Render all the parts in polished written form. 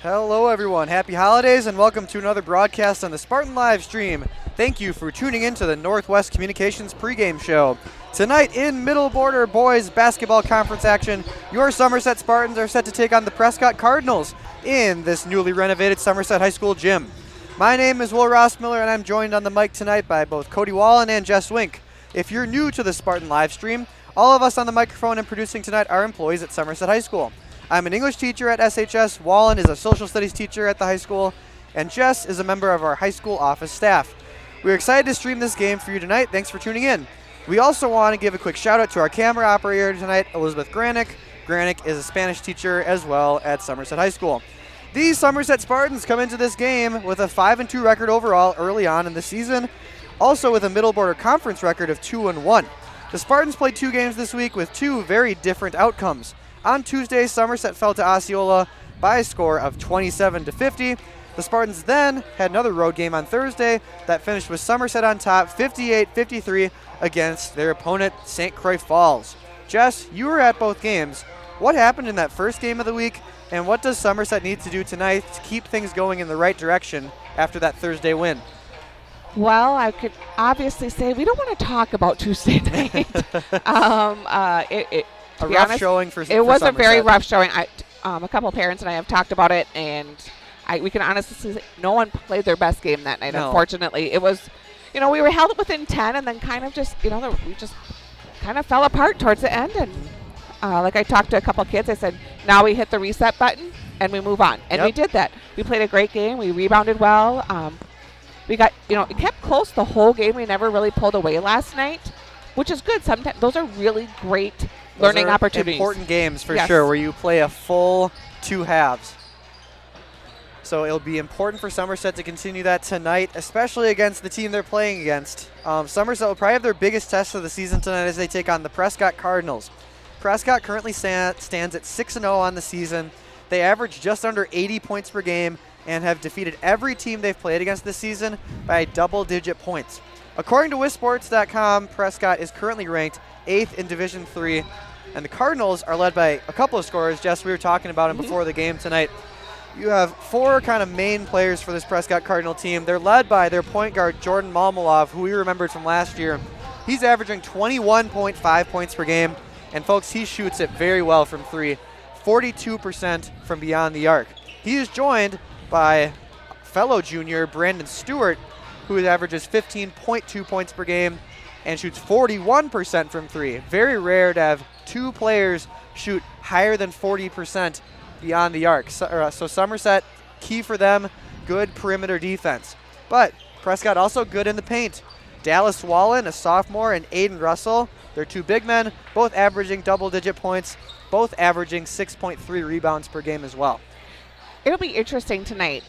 Hello everyone, happy holidays and welcome to another broadcast on the Spartan live stream. Thank you for tuning in to the Northwest Communications pregame show. Tonight in Middle Border Boys Basketball Conference action, your Somerset Spartans are set to take on the Prescott Cardinals in this newly renovated Somerset High School gym. My name is Will Rossmiller and I'm joined on the mic tonight by both Cody Wallen and Jess Wink. If you're new to the Spartan live stream, all of us on the microphone and producing tonight are employees at Somerset High School. I'm an English teacher at SHS, Wallen is a social studies teacher at the high school, and Jess is a member of our high school office staff. We're excited to stream this game for you tonight. Thanks for tuning in. We also want to give a quick shout out to our camera operator tonight, Elizabeth Granick. Granick is a Spanish teacher as well at Somerset High School. These Somerset Spartans come into this game with a 5-2 record overall early on in the season, also with a Middle Border Conference record of 2-1. The Spartans played 2 games this week with 2 very different outcomes. On Tuesday, Somerset fell to Osceola by a score of 27-50. The Spartans then had another road game on Thursday that finished with Somerset on top 58-53 against their opponent, St. Croix Falls. Jess, you were at both games. What happened in that first game of the week, and what does Somerset need to do tonight to keep things going in the right direction after that Thursday win? Well, I could obviously say we don't want to talk about Tuesday night. A rough showing for It was Somerset. a very rough showing. A couple of parents and I have talked about it, and we can honestly say no one played their best game that night, unfortunately. It was, we were held within 10 and then kind of just, we just kind of fell apart towards the end. And like I talked to a couple of kids, I said, now we hit the reset button and we move on. And we did that. We played a great game. We rebounded well. We got, it kept close the whole game. We never really pulled away last night, which is good. Sometimes those are really great learning opportunities. Important games for sure, where you play a full 2 halves. So it'll be important for Somerset to continue that tonight, especially against the team they're playing against. Somerset will probably have their biggest test of the season tonight as they take on the Prescott Cardinals. Prescott currently stands at 6-0 on the season. They average just under 80 points per game and have defeated every team they've played against this season by double-digit points. According to WisSports.com, Prescott is currently ranked 8th in Division III, and the Cardinals are led by a couple of scorers. Jess, we were talking about them before the game tonight. You have 4 kind of main players for this Prescott Cardinal team. They're led by their point guard, Jordan Malmalov, who we remembered from last year. He's averaging 21.5 points per game, and folks, he shoots it very well from 3, 42% from beyond the arc. He is joined by fellow junior Brandon Stewart, who averages 15.2 points per game and shoots 41% from 3. Very rare to have 2 players shoot higher than 40% beyond the arc. So Somerset, key for them, good perimeter defense. But Prescott also good in the paint. Dallas Wallen, a sophomore, and Aiden Russell, they're 2 big men, both averaging double-digit points, both averaging 6.3 rebounds per game as well. It'll be interesting tonight.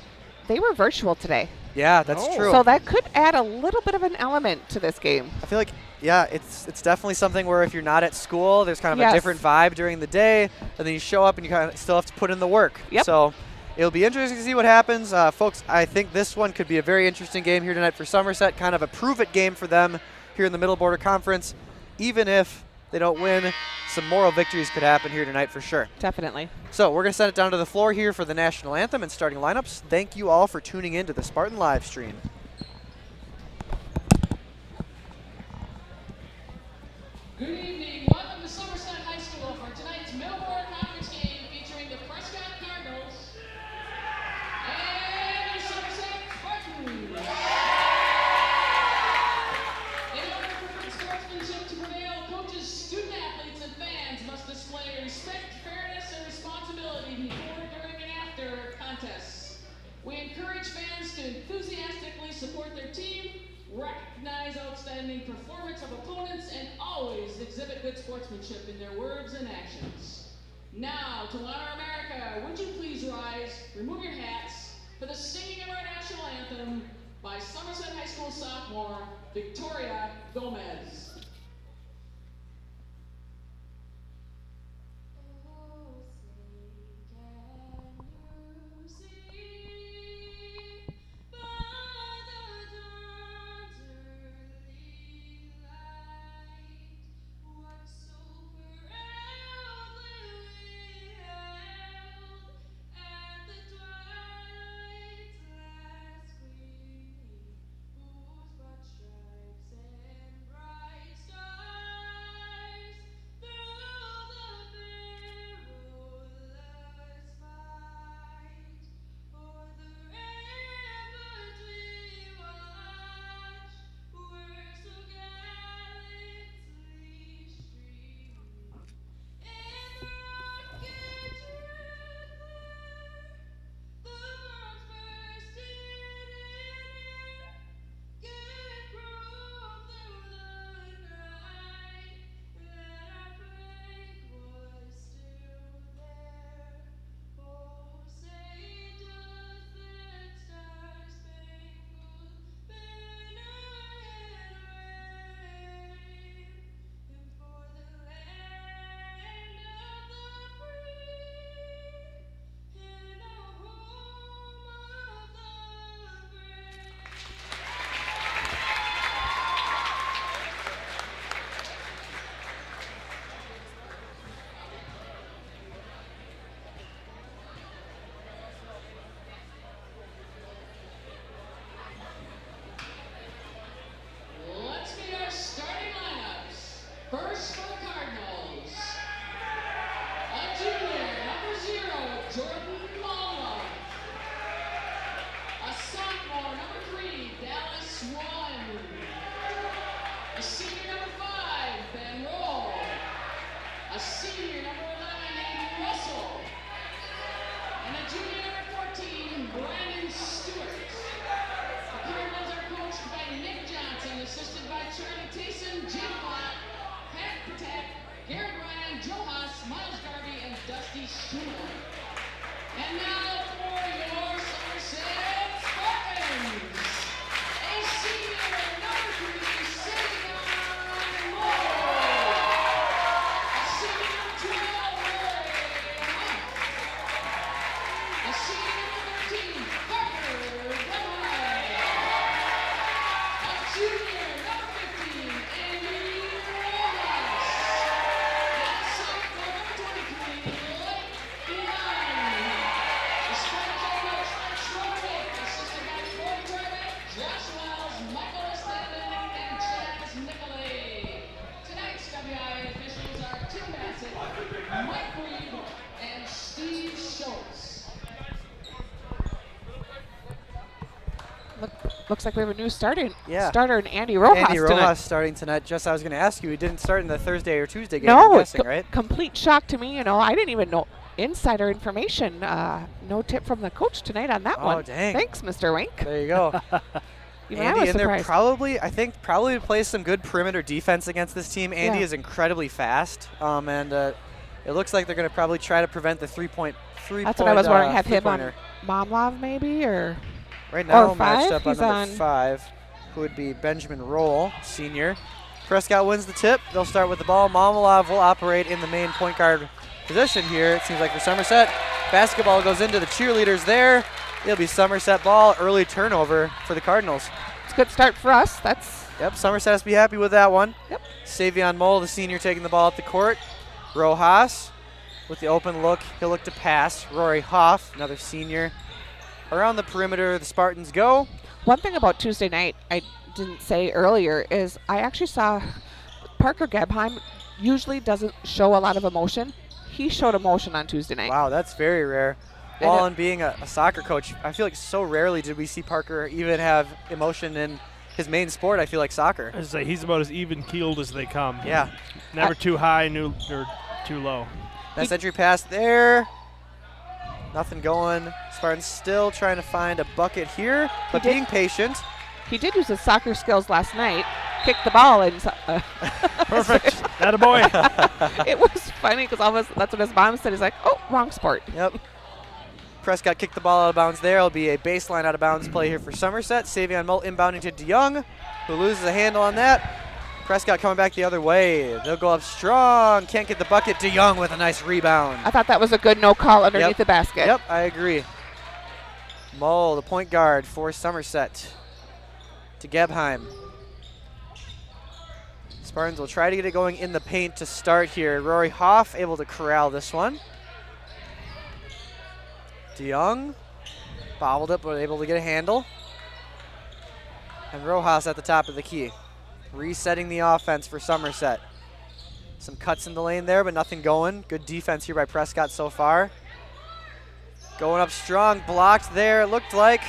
They were virtual today. Yeah, that's true. So that could add a little bit of an element to this game. I feel like, it's definitely something where if you're not at school, there's kind of a different vibe during the day, and then you show up and you kind of still have to put in the work. So it'll be interesting to see what happens. Folks, I think this one could be a very interesting game here tonight for Somerset, kind of a prove-it game for them here in the Middle Border Conference. Even if they don't win, some moral victories could happen here tonight for sure. Definitely. So we're going to send it down to the floor here for the national anthem and starting lineups. Thank you all for tuning in to the Spartan live stream. Good evening. Welcome to Somerset High School for tonight's Middle Border Conference game featuring the Prescott Cardinals and the Somerset Spartans. In order for good sportsmanship to prevail, coaches, student athletes, and fans must display respect, fairness, and responsibility before, during, and after contests. We encourage fans to enthusiastically support their team, recognize outstanding performance of opponents, and always exhibit good sportsmanship in their words and actions. Now, to honor America, would you please rise, remove your hats, for the singing of our national anthem by Somerset High School sophomore, Victoria Gomez. At the Looks like we have a new starter in Andy Rojas tonight. starting tonight. Just I was going to ask you, he didn't start in the Thursday or Tuesday game, No, I'm guessing, right? Complete shock to me. I didn't even know. Insider information. No tip from the coach tonight on that one. Oh, dang. Thanks, Mr. Wink. There you go. Andy in there probably plays some good perimeter defense against this team. Andy is incredibly fast, and it looks like they're going to probably try to prevent the three-point. That's what I was wondering. Have him on Momlov maybe, or right now matched up on number 5, who would be Benjamin Roll, senior. Prescott wins the tip. They'll start with the ball. Momlov will operate in the main point guard position here. It seems like for Somerset, basketball goes into the cheerleaders there. It'll be Somerset ball. Early turnover for the Cardinals. It's a good start for us. Yep, Somerset has to be happy with that one. Yep. Savion Mole, the senior, taking the ball up the court. Rojas with the open look. He'll look to pass. Rory Hoff, another senior. Around the perimeter, the Spartans go. One thing about Tuesday night I didn't say earlier is I actually saw Parker Gebheim usually doesn't show a lot of emotion. He showed emotion on Tuesday night. Wow, that's very rare. Well, and being a soccer coach, I feel like so rarely did we see Parker even have emotion in his main sport. I feel like soccer. I say he's about as even-keeled as they come. Yeah. Never too high, or too low. Nice entry pass there. Nothing going. Spartans still trying to find a bucket here, but being patient. He did use his soccer skills last night. Kicked the ball and perfect. Attaboy. It was funny because that's what his mom said. He's like, "Oh, wrong sport." Yep. Prescott kicked the ball out of bounds there. It'll be a baseline out of bounds play here for Somerset. Savion Molt inbounding to DeYoung, who loses a handle on that. Prescott coming back the other way. They'll go up strong. Can't get the bucket. DeYoung with a nice rebound. I thought that was a good no call underneath the basket. Yep, I agree. Mole, the point guard for Somerset. To Gebheim. Spartans will try to get it going in the paint to start here. Rory Hoff able to corral this one. DeYoung bobbled up, but able to get a handle. And Rojas at the top of the key. Resetting the offense for Somerset. Some cuts in the lane there, but nothing going. Good defense here by Prescott so far. Going up strong, blocked there, it looked like.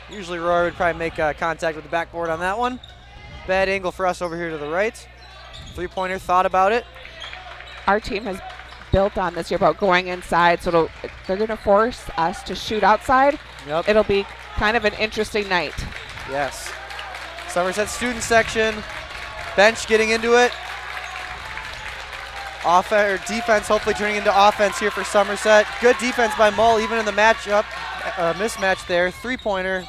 Usually Roy would probably make contact with the backboard on that one. Bad angle for us over here to the right. Three-pointer, thought about it. Our team has built on this year about going inside, so they're going to force us to shoot outside. Yep. It'll be kind of an interesting night. Yes. Somerset student section. Bench getting into it. Defense hopefully turning into offense here for Somerset. Good defense by Mull, even in the matchup. Mismatch there. Three-pointer.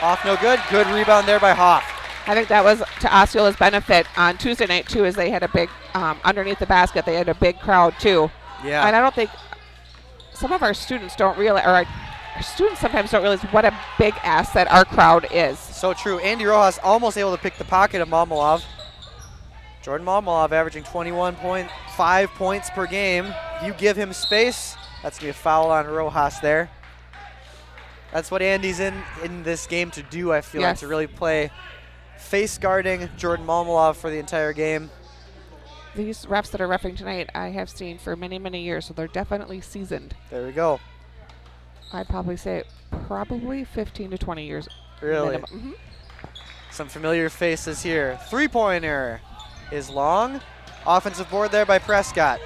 Off no good. Good rebound there by Hoff. I think that was to Osceola's benefit on Tuesday night, too, as they had a big, underneath the basket, they had a big crowd, too. Yeah. And I don't think some of our students don't realize, or our students sometimes don't realize what a big asset our crowd is. So true. Andy Rojas almost able to pick the pocket of Momolov. Jordan Momolov averaging 21.5 points per game. If you give him space, that's going to be a foul on Rojas there. That's what Andy's in this game to do, I feel like, to really play face guarding Jordan Momolov for the entire game. These refs that are reffing tonight, I have seen for many, many years, so they're definitely seasoned. There we go. I'd probably say 15 to 20 years. Really? Mm-hmm. Some familiar faces here. Three-pointer is long. Offensive board there by Prescott.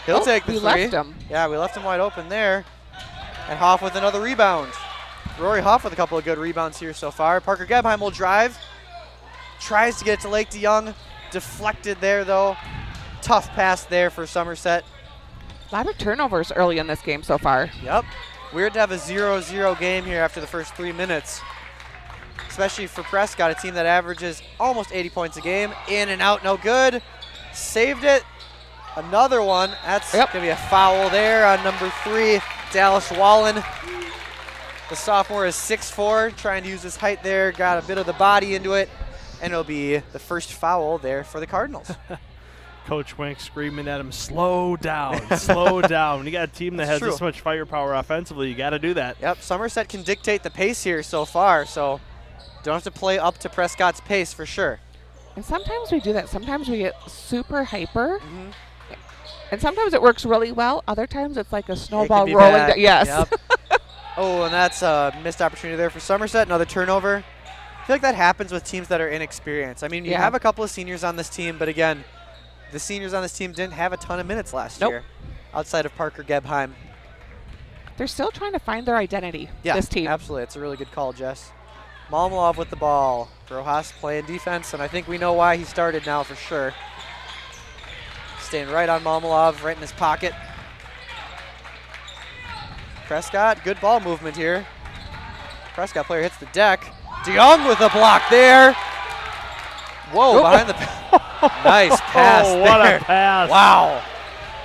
He'll take the three. We left him. Yeah, we left him wide open there. And Hoff with another rebound. Rory Hoff with a couple of good rebounds here so far. Parker Gebheim will drive. Tries to get it to Lake DeYoung. Deflected there, though. Tough pass there for Somerset. A lot of turnovers early in this game so far. Yep. Weird to have a 0-0 game here after the first 3 minutes. Especially for Prescott, a team that averages almost 80 points a game. In and out, no good. Saved it. Another one. That's going to be a foul there on number 3, Dallas Wallen. The sophomore is 6'4", trying to use his height there. Got a bit of the body into it. And it'll be the first foul there for the Cardinals. Coach Wink screaming at him, slow down, slow down. When you got a team that has this much firepower offensively, you got to do that. Yep, Somerset can dictate the pace here so far, so don't have to play up to Prescott's pace for sure. And sometimes we do that. Sometimes we get super hyper. Mm-hmm. And sometimes it works really well. Other times it's like a snowball rolling down. Yes. Yep. Oh, and that's a missed opportunity there for Somerset. Another turnover. I feel like that happens with teams that are inexperienced. I mean, you have a couple of seniors on this team, but again, the seniors on this team didn't have a ton of minutes last year outside of Parker Gebheim. They're still trying to find their identity, Yeah, this team. Absolutely. It's a really good call, Jess. Malmalov with the ball. Rojas playing defense, and I think we know why he started now for sure. Staying right on Malmalov, right in his pocket. Prescott, good ball movement here. Prescott player hits the deck. DeYoung with a block there. Whoa, behind the nice pass there. What a pass. Wow.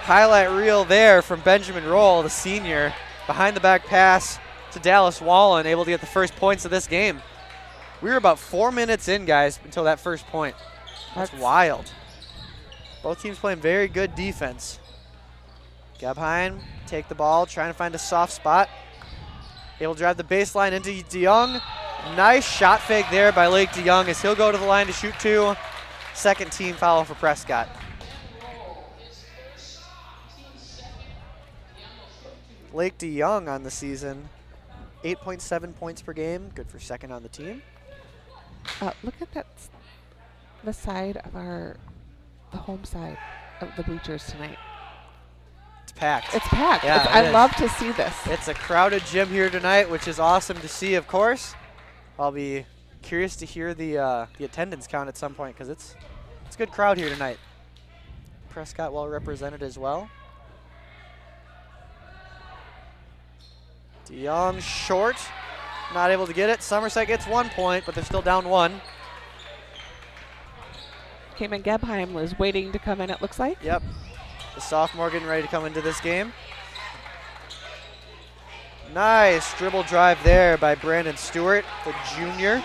Highlight reel there from Benjamin Roll, the senior. Behind the back pass to Dallas Wallen, able to get the first points of this game. We were about 4 minutes in, guys, until that first point. That's wild. Both teams playing very good defense. Gebheim take the ball, trying to find a soft spot. Able to drive the baseline into DeYoung. Nice shot fake there by Lake DeYoung as he'll go to the line to shoot 2. Second team foul for Prescott. Lake DeYoung on the season, 8.7 points per game, good for second on the team. Look at that, the side of the home side of the bleachers tonight. It's packed. It's packed. Yeah, I love to see this. It's a crowded gym here tonight, which is awesome to see, of course. I'll be curious to hear the attendance count at some point because it's a good crowd here tonight. Prescott well represented as well. DeYoung short, not able to get it. Somerset gets 1 point, but they're still down 1. Cayman Gebheim was waiting to come in, it looks like. Yep, the sophomore getting ready to come into this game. Nice dribble drive there by Brandon Stewart, the junior.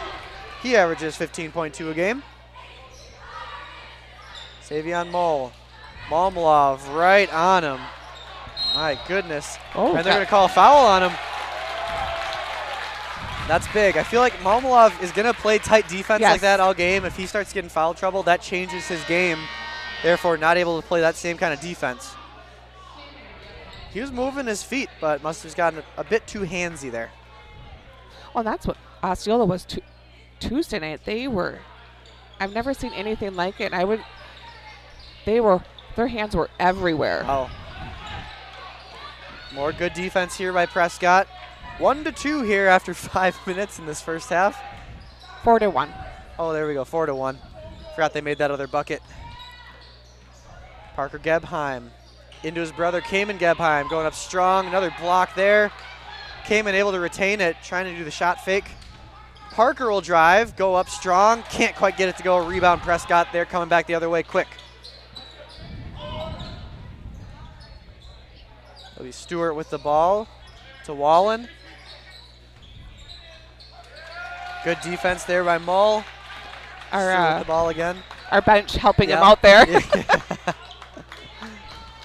He averages 15.2 a game. Savion Mole, Malmalov right on him. My goodness. Oh, and they're going to call a foul on him. That's big. I feel like Malmalov is going to play tight defense like that all game. If he starts getting foul trouble, that changes his game. Therefore, not able to play that same kind of defense. He was moving his feet, but must have gotten a bit too handsy there. Well, that's what Osceola was Tuesday night. I've never seen anything like it. Their hands were everywhere. Oh. More good defense here by Prescott. 1-2 here after 5 minutes in this first half. 4-1. Oh, there we go, 4-1. Forgot they made that other bucket. Parker Gebheim into his brother Cayman Gebheim, going up strong. Another block there. Cayman able to retain it, trying to do the shot fake. Parker will drive, go up strong. Can't quite get it to go. Rebound Prescott there, coming back the other way quick. It'll be Stewart with the ball to Wallen. Good defense there by Mull. Stewart with the ball again. Our bench helping him out there.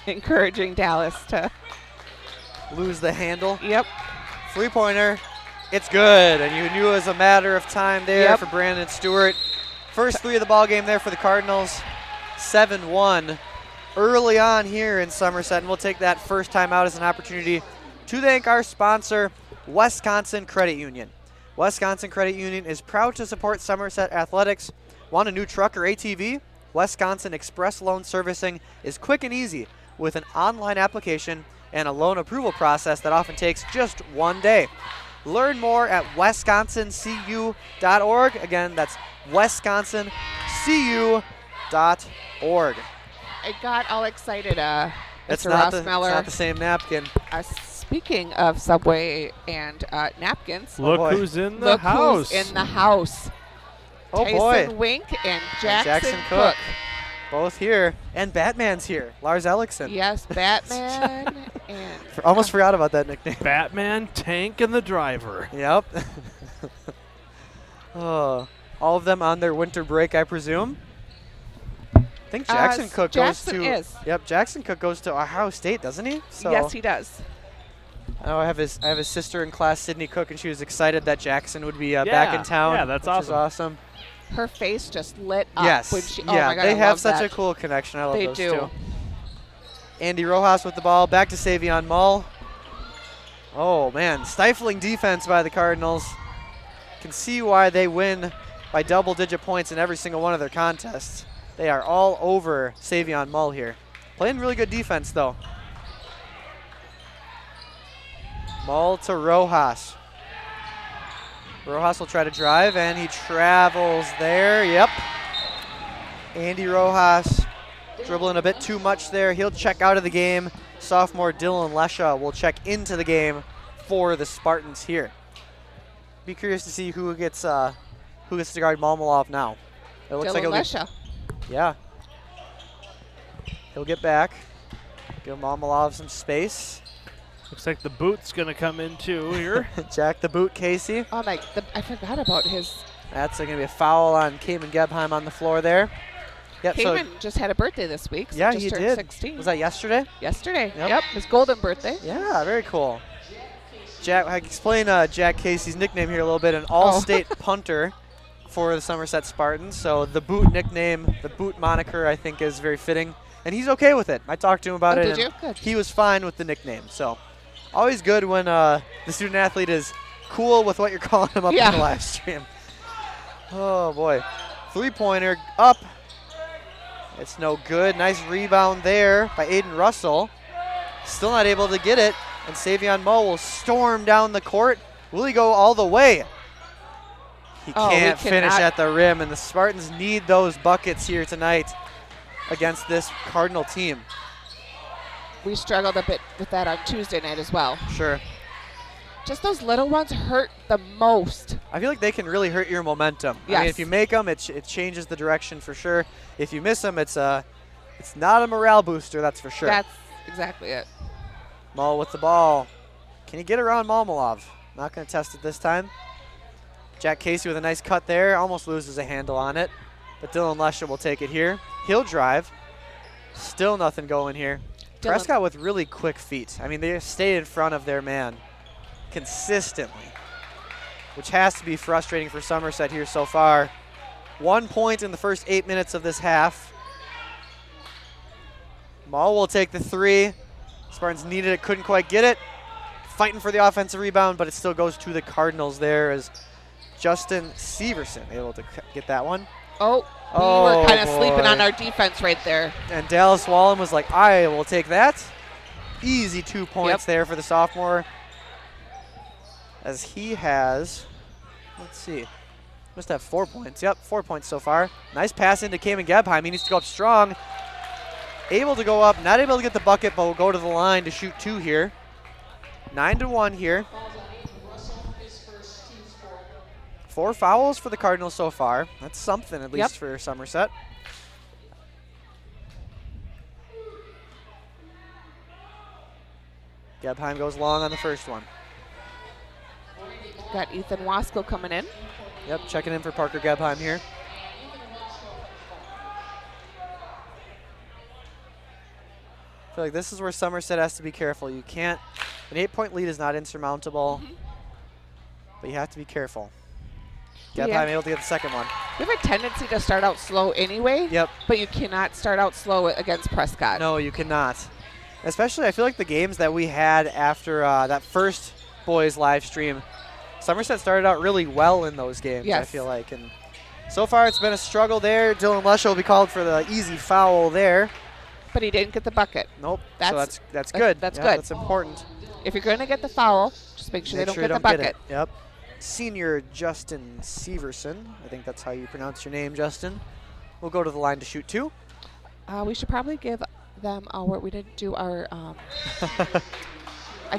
Encouraging Dallas to lose the handle. Yep. Three-pointer. It's good, and you knew it was a matter of time there for Brandon Stewart. First three of the ball game there for the Cardinals. 7-1 early on here in Somerset, and we'll take that first time out as an opportunity to thank our sponsor, Wisconsin Credit Union. Wisconsin Credit Union is proud to support Somerset athletics. Want a new truck or ATV? Wisconsin Express Loan Servicing is quick and easy with an online application and a loan approval process that often takes just 1 day. Learn more at wisconsincu.org. Again, that's wisconsincu.org. I got all excited. It's Mr. not Rossmeller. the same napkin. Speaking of Subway and napkins, look who's in the house. Who's in the house. Oh Tyson boy. Wink and Jackson Cook. Both here. And Batman's here. Lars Ellickson. Yes, Batman. And almost forgot about that nickname. Batman, Tank, and the driver. Yep. Oh, all of them on their winter break, I presume. I think Jackson Cook Jackson goes to. is. Yep, Jackson Cook goes to Ohio State, doesn't he? So yes, he does. I have his sister in class, Sydney Cook, and she was excited that Jackson would be back in town. Yeah, that's which is awesome. Her face just lit up. Yes. When she, yeah, oh my God, they I have love such that. a cool connection. I love They those do. two. Andy Rojas with the ball. Back to Savion Mull. Oh, man. Stifling defense by the Cardinals. Can see why they win by double-digit points in every single one of their contests. They are all over Savion Mull here. Playing really good defense, though. Mull to Rojas. Rojas will try to drive, and he travels there. Yep. Andy Rojas dribbling a bit too much there. He'll check out of the game. Sophomore Dylan Lesha will check into the game for the Spartans here. Be curious to see who gets to guard Malmalov now. It looks like Lesha. Yeah. He'll get back. Give Malmalov some space. Looks like the boot's going to come in too here. Jack the boot, Casey. Oh, I forgot about his. That's going to be a foul on Cayman Gebheim on the floor there. Yep, Cayman just had a birthday this week. So yeah, just he turned did. 16. Was that yesterday? Yesterday. Yep. Yep, his golden birthday. Yeah, very cool. Jack, I can explain Jack Casey's nickname here a little bit. An all-state punter for the Somerset Spartans. So the boot nickname, the boot moniker, I think is very fitting. And he's okay with it. I talked to him about it. Did you? Good. He was fine with the nickname. So always good when the student athlete is cool with what you're calling him up in the live stream. Oh, boy. Three-pointer up. It's no good. Nice rebound there by Aiden Russell. Still not able to get it. And Savion Mull will storm down the court. Will he go all the way? He can't finish at the rim, and the Spartans need those buckets here tonight against this Cardinal team. We struggled a bit with that on Tuesday night as well. Sure. Just those little ones hurt the most. I feel like they can really hurt your momentum. Yes. I mean, if you make them, it changes the direction for sure. If you miss them, it's not a morale booster, that's for sure. That's exactly it. Mull with the ball. Can he get around Malmalov? Not going to test it this time. Jack Casey with a nice cut there. Almost loses a handle on it. But Dylan Lesher will take it here. He'll drive. Still nothing going here. Prescott with really quick feet. I mean, they stay in front of their man consistently, which has to be frustrating for Somerset here so far. 1 point in the first 8 minutes of this half. Mull will take the three. Spartans needed it, couldn't quite get it. Fighting for the offensive rebound, but it still goes to the Cardinals there as Justin Severson able to get that one. Oh, we were kind of sleeping on our defense right there. And Dallas Wallen was like, I will take that. Easy 2 points there for the sophomore. As he has, let's see, must have 4 points. Yep, 4 points so far. Nice pass into Cayman Gebheim. He needs to go up strong. Able to go up, not able to get the bucket, but will go to the line to shoot two here. 9-1 here. 4 fouls for the Cardinals so far. That's something, at least for Somerset. Gebheim goes long on the first one. Got Ethan Wasco coming in. Yep, checking in for Parker Gebheim here. I feel like this is where Somerset has to be careful. You can't, an 8-point lead is not insurmountable, but you have to be careful. Gebheim able to get the second one. We have a tendency to start out slow anyway. Yep. But you cannot start out slow against Prescott. No, you cannot. Especially, I feel like the games that we had after that first boys live stream, Somerset started out really well in those games, I feel like. And so far, it's been a struggle there. Dylan Lesher will be called for the easy foul there. But he didn't get the bucket. Nope. So that's good. That's good. That's important. If you're going to get the foul, just make sure they don't get the bucket. Yep. Senior Justin Severson, I think that's how you pronounce your name, Justin, will go to the line to shoot two. We should probably give them our, we didn't do our,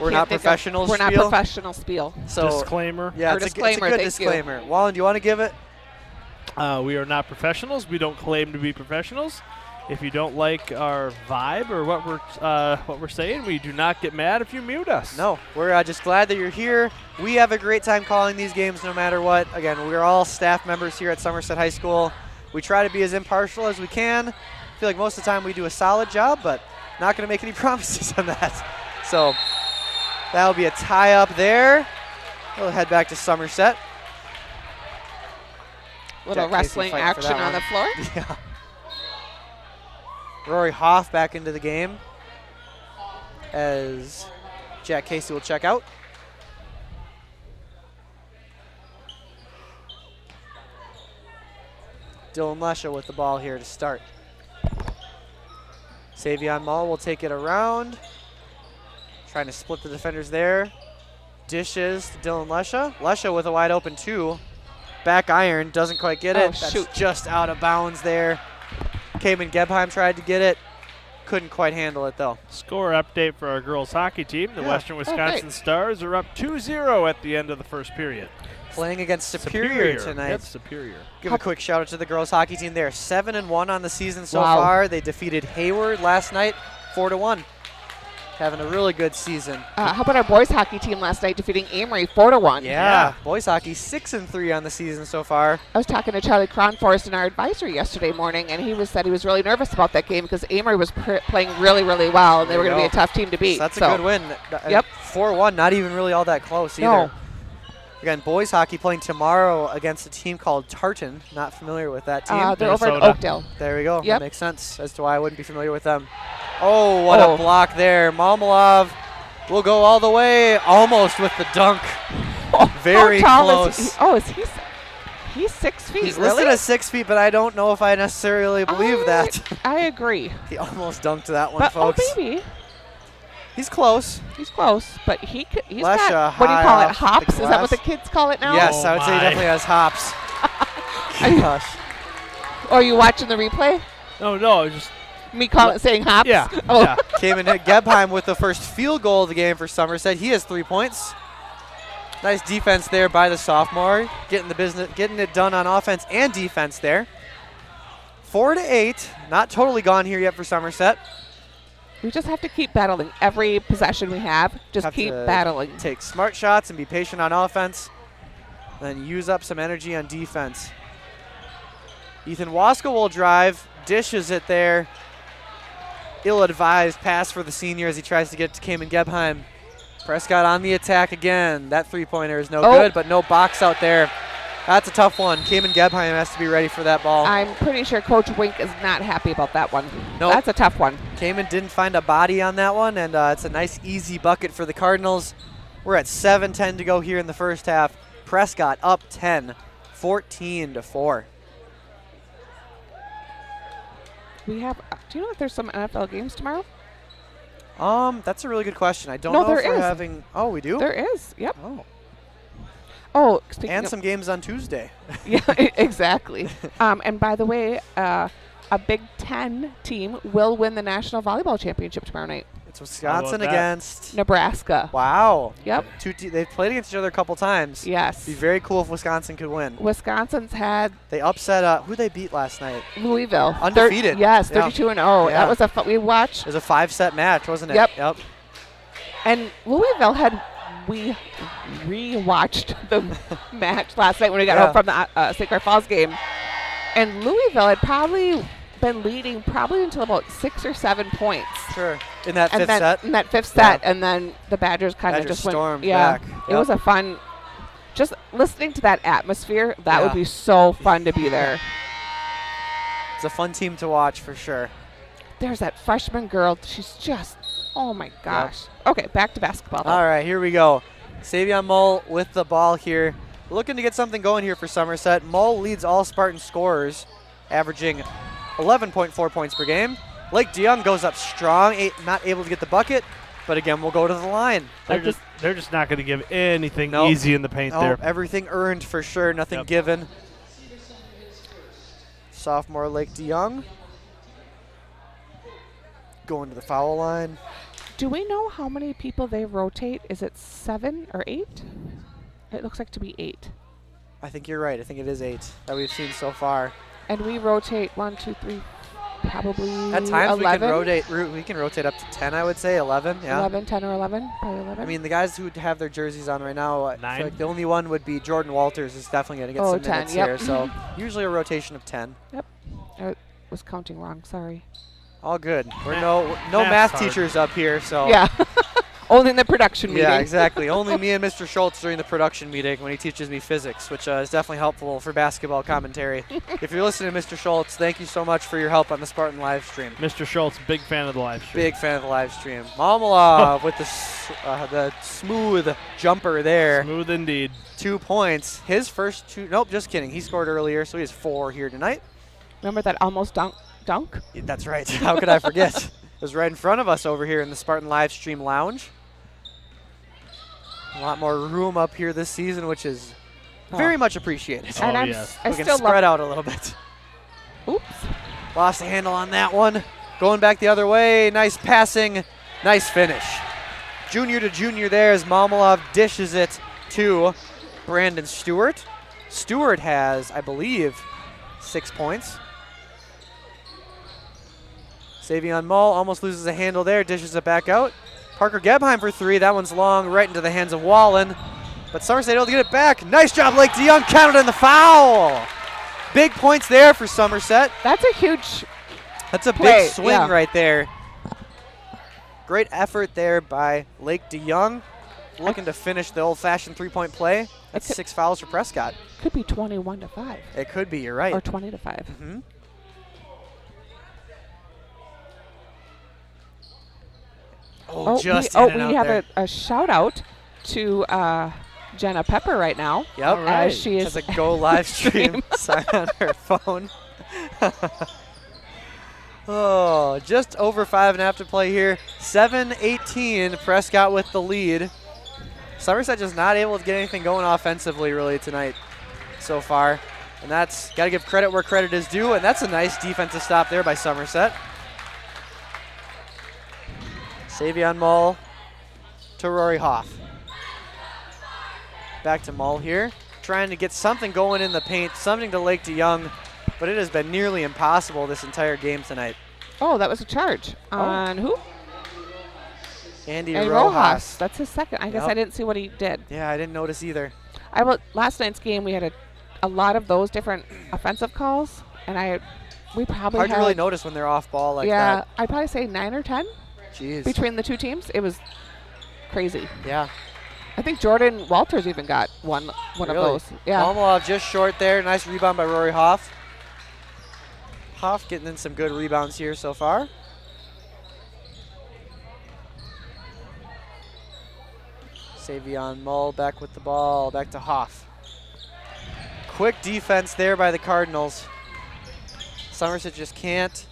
we're not professional spiel. We're not professional spiel. So disclaimer. Yeah, it's a good disclaimer. Wallen, do you want to give it? We are not professionals. We don't claim to be professionals. If you don't like our vibe or what we're saying, we do not get mad if you mute us. No, we're just glad that you're here. We have a great time calling these games no matter what. Again, we're all staff members here at Somerset High School. We try to be as impartial as we can. I feel like most of the time we do a solid job, but not going to make any promises on that. So that'll be a tie up there. We'll head back to Somerset. Little wrestling action on the floor. Yeah. Rory Hoff back into the game as Jack Casey will check out. Dylan Lesha with the ball here to start. Savion Mull will take it around. Trying to split the defenders there. Dishes to Dylan Lesha. Lesha with a wide open 2. Back iron, doesn't quite get it. That's just out of bounds there. Cayman Gebheim tried to get it. Couldn't quite handle it though. Score update for our girls hockey team. The Western Wisconsin Stars are up 2-0 at the end of the first period. Playing against Superior tonight. Yep, Superior. Give a quick shout out to the girls hockey team there. 7-1 on the season so far. They defeated Hayward last night 4-1. Having a really good season. How about our boys hockey team last night defeating Amory 4-1? Yeah. Boys hockey 6-3 on the season so far. I was talking to Charlie Cronforst in our advisory yesterday morning, and he said he was really nervous about that game because Amory was playing really, really well, and they were going to be a tough team to beat. So that's a good win. Yep. 4-1, not even really all that close either. No. Again, boys hockey playing tomorrow against a team called Tartan. Not familiar with that team. They're over in Oakdale. There we go. Yep. That makes sense as to why I wouldn't be familiar with them. Oh, what a block there. Malmalov will go all the way, almost with the dunk. Very close. Is he? He's 6 feet. He's listed as 6 feet, but I don't know if I necessarily believe that. I agree. He almost dunked that one, folks. Oh, maybe. He's close. He's close, but he's Lesha got, what do you call it, hops? Is that what the kids call it now? Yes, I would say he definitely has hops. Gosh. Are you watching the replay? No, just me saying hops? Yeah. Oh. Yeah. Came in hit Gebheim with the first field goal of the game for Somerset. He has 3 points. Nice defense there by the sophomore, getting it done on offense and defense there. 4-8, not totally gone here yet for Somerset. We just have to keep battling every possession we have. Just keep battling. Take smart shots and be patient on offense. Then use up some energy on defense. Ethan Waska will drive, dishes it there. Ill-advised pass for the senior as he tries to get to Cayman Gebheim. Prescott on the attack again. That three-pointer is no good, but no box out there. That's a tough one. Cayman Gebheim has to be ready for that ball. I'm pretty sure Coach Wink is not happy about that one. Nope. That's a tough one. Cayman didn't find a body on that one, and it's a nice, easy bucket for the Cardinals. We're at 7:10 to go here in the first half. Prescott up 10, 14-4. We have. Do you know if there's some NFL games tomorrow? That's a really good question. I don't know if we're having. Oh, we do? There is. Yep. Oh, and some games on Tuesday. Yeah, exactly. And by the way, a Big Ten team will win the National Volleyball Championship tomorrow night. It's Wisconsin against Nebraska. Wow. Yep. They've played against each other a couple times. Yes. It'd be very cool if Wisconsin could win. Wisconsin's had. They upset. Who they beat last night? Louisville. Undefeated. Yes, 32-0. Yeah. That was a fun. We watched. It was a 5-set match, wasn't it? Yep. And Louisville had. We re-watched the match last night when we got home from the St. Clair Falls game, and Louisville had probably been leading until about 6 or 7 points. Sure. In that fifth set? In that fifth set, and then the Badgers kind of just stormed went. back. It was a fun. Just listening to that atmosphere, that would be so fun to be there. It's a fun team to watch for sure. There's that freshman girl. She's just, oh my gosh. Yep. Okay, back to basketball. All right, here we go. Savion Mull with the ball here. Looking to get something going here for Somerset. Mull leads all Spartan scorers, averaging 11.4 points per game. Lake DeYoung goes up strong, not able to get the bucket, but again, we'll go to the line. They're just not going to give anything easy in the paint there. Everything earned for sure, nothing given. Sophomore Lake DeYoung going to the foul line. Do we know how many people they rotate? Is it 7 or 8? It looks like to be 8. I think you're right. I think it is 8 that we've seen so far. And we rotate 1, 2, 3, probably at times 11. we can rotate up to 10, I would say. 11, yeah. 11, 10 or 11, probably 11. I mean, the guys who have their jerseys on right now, I feel like the only one would be Jordan Walters is definitely going to get some 10, minutes here. So usually a rotation of 10. Yep. I was counting wrong, sorry. All good. We're no math teachers up here, so. Yeah. Only in the production meeting. Yeah, exactly. Only me and Mr. Schultz during the production meeting when he teaches me physics, which is definitely helpful for basketball commentary. If you're listening to Mr. Schultz, thank you so much for your help on the Spartan live stream. Mr. Schultz, big fan of the live stream. Big fan of the live stream. Malmalov with the smooth jumper there. Smooth indeed. 2 points. His first 2. Nope, just kidding. He scored earlier, so he has 4 here tonight. Remember that almost dunk? That's right. How could I forget? It was right in front of us over here in the Spartan live stream lounge. A lot more room up here this season, which is very much appreciated. And yes. I We can still spread out a little bit. Oops. Lost a handle on that one. Going back the other way. Nice passing. Nice finish. Junior to junior there as Malmalov dishes it to Brandon Stewart. Stewart has, I believe, 6 points. Savion Mull almost loses a handle there, dishes it back out. Parker Gebheim for 3. That one's long, right into the hands of Wallen. But Somerset able to get it back. Nice job, Lake DeYoung, counted in the foul. Big points there for Somerset. That's a huge That's a play, big swing right there. Great effort there by Lake DeYoung. Looking to finish the old-fashioned three-point play. That's 6 fouls for Prescott. Could be 21-5. It could be, you're right. Or 20-5. Mm-hmm. Just in and we out have there. a shout out to Jenna Pepper right now. Yep. All right. As she is Has a Go live stream sign on her phone. Just over 5.5 to play here. 7-18, Prescott with the lead. Somerset just not able to get anything going offensively really tonight so far. And that's got to give credit where credit is due, and that's a nice defensive stop there by Somerset. Savion Mull to Rory Hoff. Back to Mull here, trying to get something going in the paint, something to Lake DeYoung, but it has been nearly impossible this entire game tonight. Oh, that was a charge on who? Andy And Rojas. That's his second. I guess Yep. I didn't see what he did. Yeah, I didn't notice either. Last night's game, we had a lot of those different offensive calls, and we probably Hard had, to really notice when they're off ball like yeah, that. I'd probably say 9 or 10 Jeez. between the two teams. It was crazy. Yeah. I think Jordan Walters even got one of those. Yeah. Malmalov just short there. Nice rebound by Rory Hoff. Hoff getting in some good rebounds here so far. Savion Mull back with the ball. Back to Hoff. Quick defense there by the Cardinals. Somerset just can't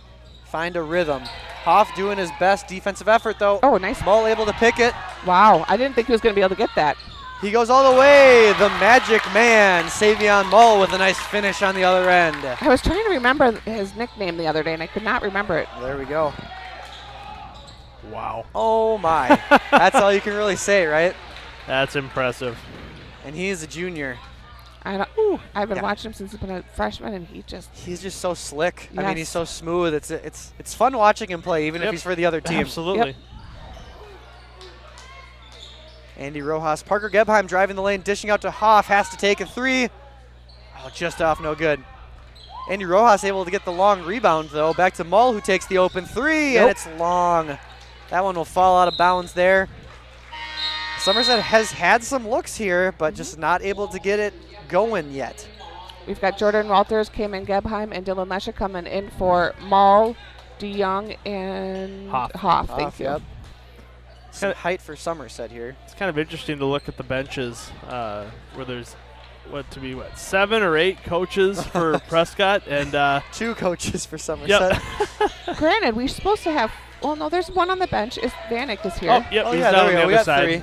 find a rhythm. Hoff doing his best defensive effort though. Oh, nice. Mull able to pick it. Wow. I didn't think he was going to be able to get that. He goes all the way. The magic man, Savion Mull, with a nice finish on the other end. I was trying to remember his nickname the other day, and I could not remember it. There we go. Wow. Oh my. That's all you can really say, right? That's impressive. And he's a junior. I've been Yeah. watching him since he's been a freshman, and He's just so slick. I mean, Yes. he's so smooth. It's fun watching him play, even if Yep. he's for the other team. Absolutely. Yep. Andy Rojas, Parker Gebheim driving the lane, dishing out to Hoff, has to take a 3. Oh, just off, no good. Andy Rojas able to get the long rebound though. Back to Mull, who takes the open 3, and it's long. That one will fall out of bounds there. Somerset has had some looks here, but just not able to get it going yet. We've got Jordan Walters, Cayman Gebheim, and Dylan Lesha coming in for Mull, DeYoung, and Hoff. Thank you. Yep. Some height for Somerset here. It's kind of interesting to look at the benches where there's 7 or 8 coaches for Prescott and 2 coaches for Somerset. yep. Granted, we're supposed to have. Well, no, there's one on the bench. Vanek is here. Oh, yep, Oh he's yeah, down there we on go. the We other got side. 3.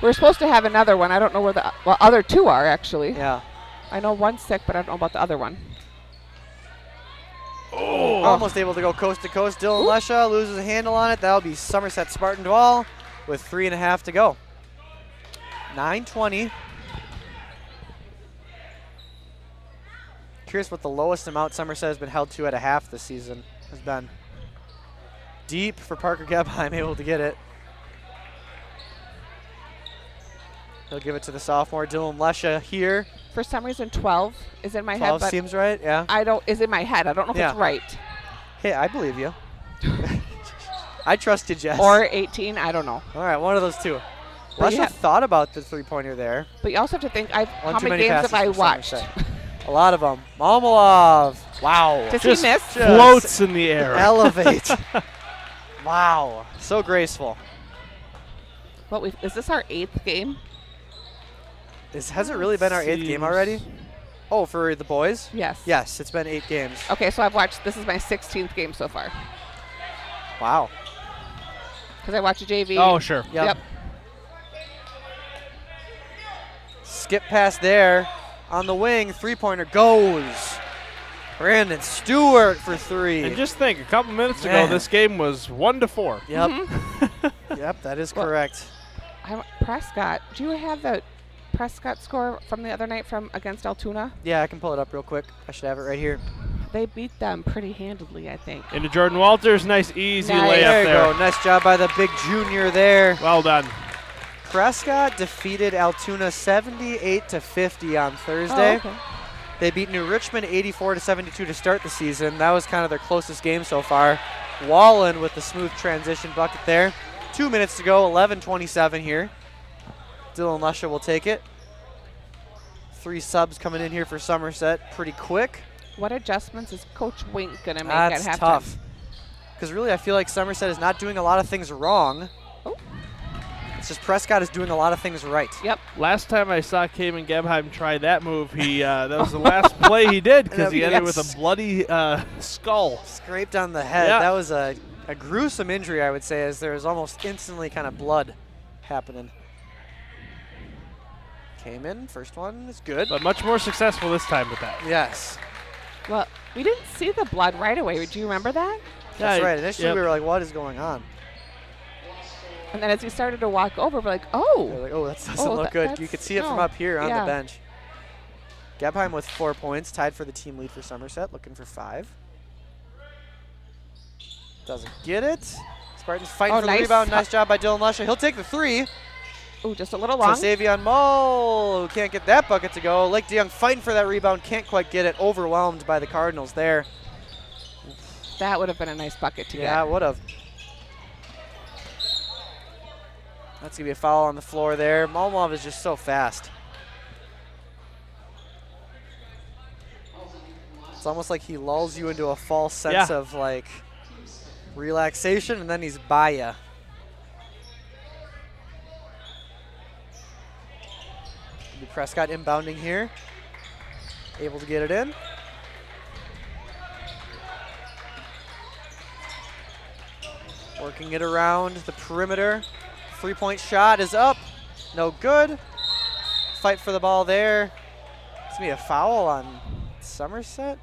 We're supposed to have another one. I don't know where the other 2 are actually. Yeah. I know one's sick, but I don't know about the other one. Oh. Almost able to go coast to coast. Dylan Lesha loses a handle on it. That'll be Somerset Spartan ball with 3.5 to go. 9:20. Curious what the lowest amount Somerset has been held to at a half this season has been. Deep for Parker Gebheim, able to get it. He'll give it to the sophomore Dylan Lesha here. For some reason, 12 is in my head, 12 but seems right, yeah. is in my head. I don't know if Yeah. it's right. Hey, I believe you. I trust you, Jess. Or 18, I don't know. All right, one of those 2. But you Lesha have- thought about the 3-pointer there. But you also have to think, One how too many many games have I passes for watched? Somerset. A lot of them. Malmalov. Wow. Does Just he miss? floats in the air. Elevate. Wow. So graceful. Is this our 8th game? Has it really been our 8th game already? Oh, for the boys? Yes. Yes, it's been 8 games. Okay, so this is my 16th game so far. Wow. Because I watch a JV. Oh, sure. Yep. Skip pass there on the wing. 3-pointer goes. Brandon Stewart for 3. And just think, a couple minutes ago, Man. this game was 1-4. Yep. Mm-hmm. Yep, that is correct. Prescott. Do you have the Prescott score from the other night against Altoona? Yeah, I can pull it up real quick. I should have it right here. They beat them pretty handedly, I think. Into Jordan Walters. Nice, easy Nice. layup There you there. go. Nice job by the big junior there. Well done. Prescott defeated Altoona 78-50 on Thursday. Oh, okay. They beat New Richmond 84-72 to start the season. That was kind of their closest game so far. Wallen with the smooth transition bucket there. 2 minutes to go, 11:27 here. Dylan Lusha will take it. 3 subs coming in here for Somerset pretty quick. What adjustments is Coach Wink going to make That's at halftime? tough. Because really I feel like Somerset is not doing a lot of things wrong. Oh. It's just Prescott is doing a lot of things right. Yep. Last time I saw Cayman Gebheim try that move, that was the last play he did because he ended with a bloody skull. Scraped on the head. Yeah. That was a gruesome injury, I would say, as there was almost instantly kind of blood happening. Came in, first one is good. But much more successful this time with that. Yes, Well, we didn't see the blood right away. Do you remember that? that's Yeah, right. Initially yep. we were like, what is going on? And then as he started to walk over, we're like, We oh. were like, oh, that doesn't look good. You that's- could see it from no. up here on Yeah. the bench. Gebheim with 4 points, tied for the team lead for Somerset, looking for 5. Doesn't get it. Spartans fighting Oh, for nice. the rebound. Nice job by Dylan Lusha. He'll take the 3. Ooh, just a little So long. Savion Mull can't get that bucket to go. Lake DeYoung fighting for that rebound, can't quite get it. Overwhelmed by the Cardinals there. That would have been a nice bucket to Yeah, get. would have. That's going to be a foul on the floor there. Malmov is just so fast. It's almost like he lulls you into a false sense Yeah. of like relaxation, and then he's by ya. Prescott inbounding here. Able to get it in. Working it around the perimeter. 3-point shot is up. No good. Fight for the ball there. It's going to be a foul on Somerset.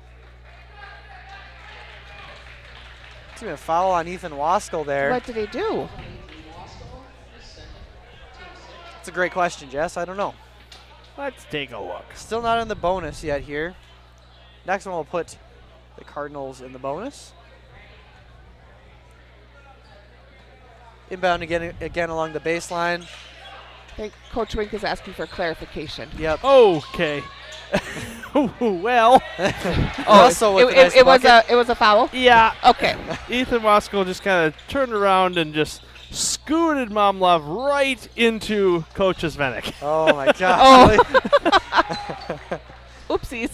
It's going to be a foul on Ethan Waskell there. What did he do? It's a great question, Jess. I don't know. Let's take a look. Still not in the bonus yet here. Next one will put the Cardinals in the bonus. Inbound again along the baseline. I think Coach Wink is asking for clarification. Yep. Okay. Well, Russell with a nice bucket. It was a foul. yeah. Okay. Ethan Waskell just kind of turned around and just scooted Momlov right into Coach Zvenek. Oh my God. Oopsies.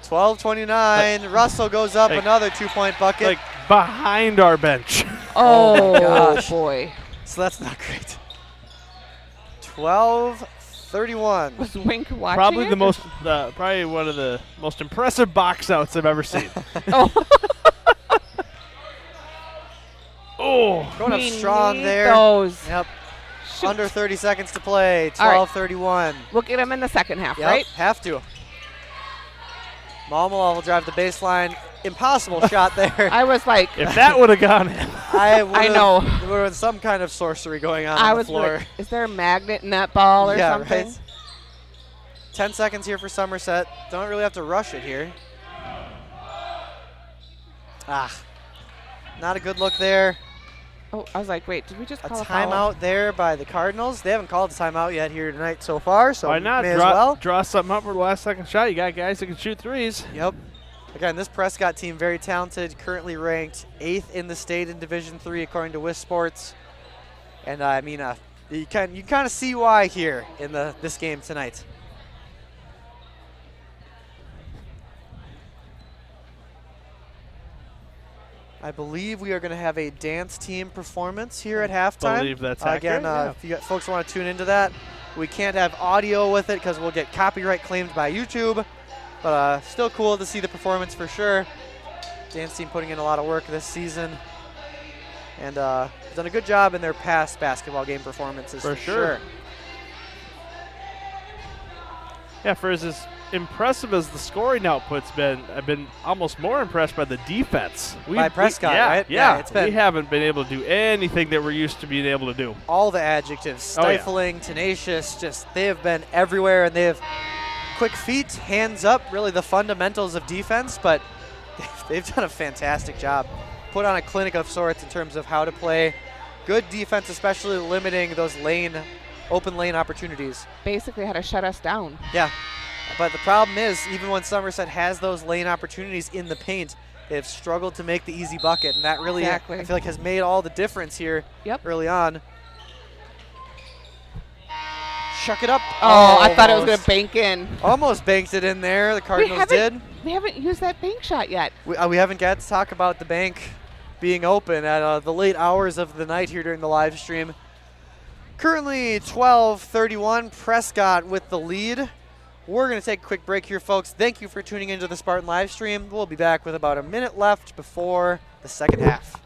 12:29. Russell goes up Like- another 2-point bucket. Like behind our bench. Oh my gosh. Boy. So that's not great. 12:31. Was Wink watching Probably it? probably one of the most impressive box outs I've ever seen. Oh. Oh, Going up We strong need there. Those. Yep. Shoot. Under 30 seconds to play. All right. 12:31. We'll get him in the second half, Yep, right? have to. Malmalov will drive the baseline. Impossible shot there. I was like, if that would have gone in. I know. There would have been some kind of sorcery going on I the was floor. like, is there a magnet in that ball or yeah, something? right. 10 seconds here for Somerset. Don't really have to rush it here. Not a good look there. Oh, I was like, wait, did we just A call a foul? timeout there by the Cardinals. They haven't called a timeout yet here tonight so far, so Why not may as well. draw something up for the last second shot? You got guys that can shoot threes. Yep. Again, this Prescott team, very talented, currently ranked 8th in the state in Division III according to WIS Sports. And I mean, you kind of see why here in this game tonight. I believe we are going to have a dance team performance here at halftime. Believe that's Again, accurate, if you folks want to tune into that, we can't have audio with it because we'll get copyright claimed by YouTube. But still cool to see the performance for sure. Dan's team putting in a lot of work this season. And done a good job in their past basketball game performances for sure. Yeah, for as impressive as the scoring output's been, I've been almost more impressed by the defense. By Prescott, right? Yeah, it's been we haven't been able to do anything that we're used to being able to do. All the adjectives, stifling, tenacious, just they have been everywhere, and they have quick feet, hands up, really the fundamentals of defense, but they've done a fantastic job. Put on a clinic of sorts in terms of how to play good defense, especially limiting those open lane opportunities. Basically how to shut us down. Yeah, but the problem is, even when Somerset has those lane opportunities in the paint, they've struggled to make the easy bucket, and that really, I feel like, has made all the difference here early on. Chuck it up. Oh, I thought it was going to bank in. Almost banked it in there. The Cardinals did. We haven't used that bank shot yet. We haven't got to talk about the bank being open at the late hours of the night here during the live stream. Currently 12-31, Prescott with the lead. We're going to take a quick break here, folks. Thank you for tuning into the Spartan live stream. We'll be back with about a minute left before the second half.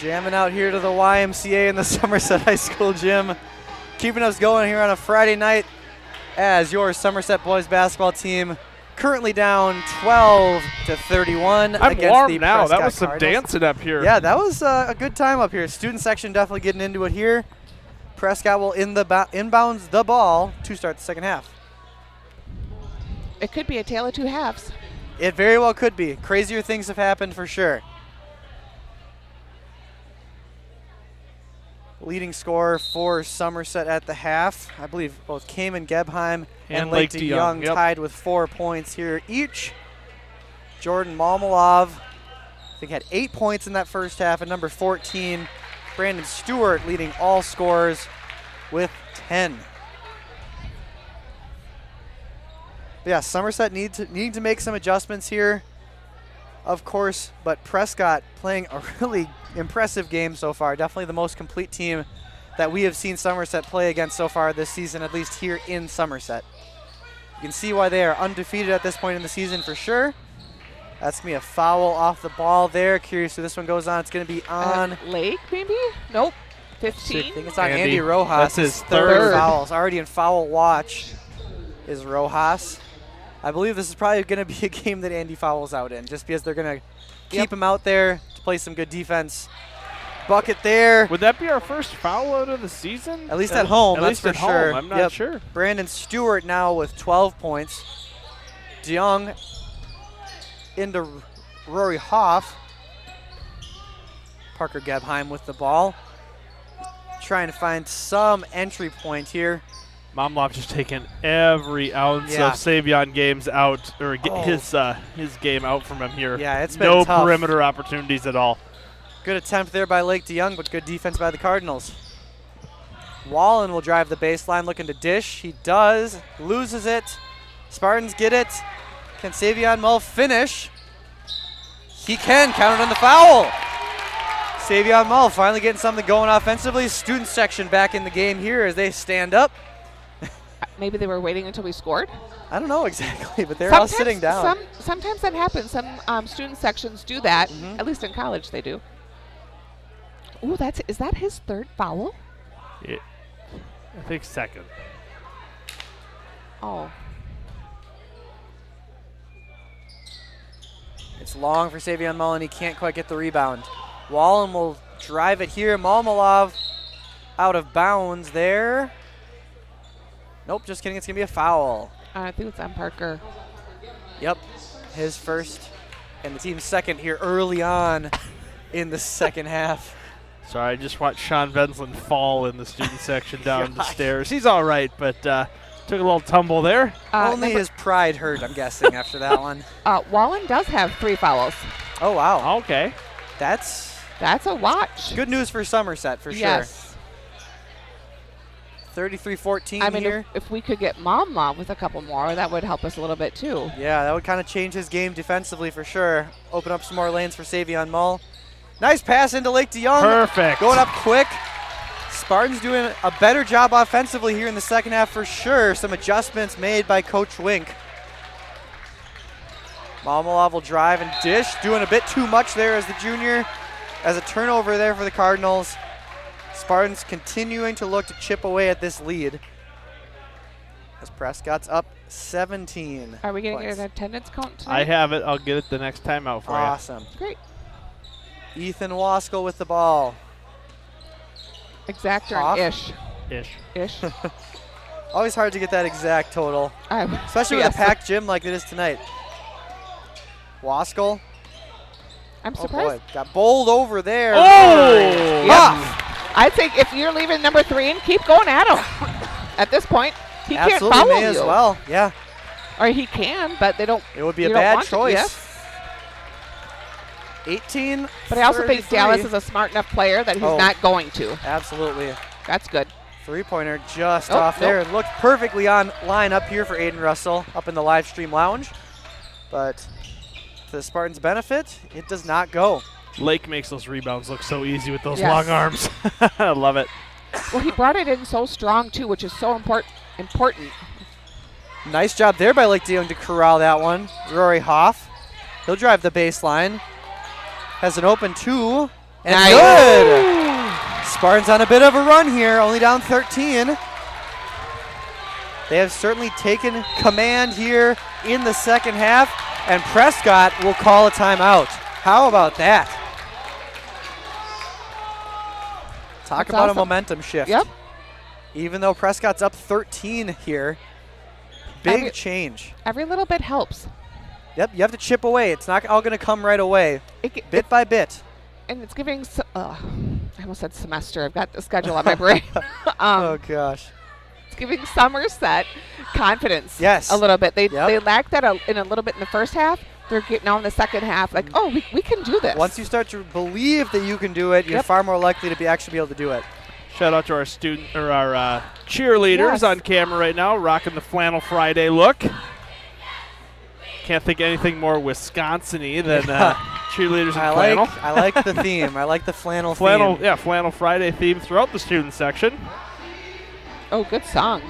Jamming out here to the YMCA in the Somerset High School gym. Keeping us going here on a Friday night as your Somerset boys basketball team currently down 12-31 I'm against warm the now. That Prescott was some Cardinals. dancing up here. Yeah, that was a good time up here. Student section definitely getting into it here. Prescott will inbounds the ball to start the second half. It could be a tale of two halves. It very well could be. Crazier things have happened for sure. Leading scorer for Somerset at the half. I believe both Cayman Gebheim and Lake DeYoung tied with 4 points here each. Jordan Malmalov, I think, had 8 points in that first half. And number 14, Brandon Stewart, leading all scorers with 10. But yeah, Somerset needing to make some adjustments here, of course, but Prescott playing a really impressive game so far. Definitely the most complete team that we have seen Somerset play against so far this season, at least here in Somerset. You can see why they are undefeated at this point in the season for sure. That's going to be a foul off the ball there. Curious who this one goes on. It's going to be on Lake, maybe? Nope. 15. I think it's on Andy Rojas. That's his third foul. Already in foul watch is Rojas. I believe this is probably going to be a game that Andy fouls out in, just because they're going to keep him out there to play some good defense. Bucket there. Would that be our first foul out of the season? At least at home, At that's least for at sure. home. I'm not sure. Brandon Stewart now with 12 points. DeYoung into Rory Hoff. Parker Gebheim with the ball. Trying to find some entry point here. Momlov just taking every ounce of Savion games out, or his game out from him here. Yeah, it's been no tough. perimeter opportunities at all. Good attempt there by Lake DeYoung, but good defense by the Cardinals. Wallen will drive the baseline, looking to dish. He does, loses it. Spartans get it. Can Savion Mull finish? He can, counted on the foul. Savion Mull finally getting something going offensively. Student section back in the game here as they stand up. Maybe they were waiting until we scored. I don't know exactly, but they're all sitting down. Sometimes that happens. Some student sections do that. At least in college they do. Ooh, is that his third foul? I think second. Oh. It's long for Savion Mullen. He can't quite get the rebound. Wallen will drive it here. Malmalov out of bounds there. Nope, just kidding. It's going to be a foul. I think it's on Parker. Yep, his first and the team's second here early on in the second half. Sorry, I just watched Sean Venslin fall in the student section down the stairs. He's all right, but took a little tumble there. Only his pride hurt, I'm guessing, after that one. Wallen does have 3 fouls. Oh, wow. Okay. That's a watch. good news for Somerset, for yes. sure. 33-14 I mean, here. if we could get Momlov with a couple more, that would help us a little bit too. Yeah, that would kind of change his game defensively for sure. Open up some more lanes for Savion Mull. Nice pass into Lake DeYoung. Perfect. Going up quick. Spartans doing a better job offensively here in the second half for sure. Some adjustments made by Coach Wink. Malmalov will drive and dish. Doing a bit too much there as the junior. As a turnover there for the Cardinals. Spartans continuing to look to chip away at this lead. As Prescott's up 17 Are we getting points. an attendance count tonight? I have it. I'll get it the next time out for you. Awesome. Great. Ethan Waskell with the ball. Exact or Off. ish? Ish. Always hard to get that exact total, especially with a packed gym like it is tonight. Waskell. I'm Oh surprised. boy, got bowled over there. Oh! Off. I think if you're leaving number 3 and keep going at him. At this point, he can't Absolutely follow may you. as well. Yeah, Or he can, but they don't. it would be a you don't bad want to, choice. yes. 18. But I also think 33. Dallas is a smart enough player that he's not going to. Absolutely. That's good. Three-pointer just off there. It looked perfectly on line up here for Aiden Russell up in the live stream lounge. But to the Spartans' benefit, it does not go. Lake makes those rebounds look so easy with those Yes. long arms. I love it. Well, he brought it in so strong, too, which is so important. Nice job there by Lake DeYoung to corral that one. Rory Hoff. He'll drive the baseline. Has an open 2. And good! Spartans on a bit of a run here, only down 13. They have certainly taken command here in the second half, and Prescott will call a timeout. How about that? Talk about a momentum shift. Yep. Even though Prescott's up 13 here, big change. Every little bit helps. Yep, you have to chip away. It's not all going to come right away, bit by bit. And it's giving, I almost said semester. I've got the schedule on my brain. Oh, gosh. It's giving Somerset confidence. Yes. A little bit. They lacked that in a little bit in the first half. They're getting now in the second half, like, oh, we can do this. Once you start to believe that you can do it, you're far more likely to actually be able to do it. Shout out to our our cheerleaders on camera right now, rocking the Flannel Friday look. Can't think anything more Wisconsin-y than cheerleaders in flannel. I like the theme. I like the flannel theme. Yeah, Flannel Friday theme throughout the student section. Oh, good song.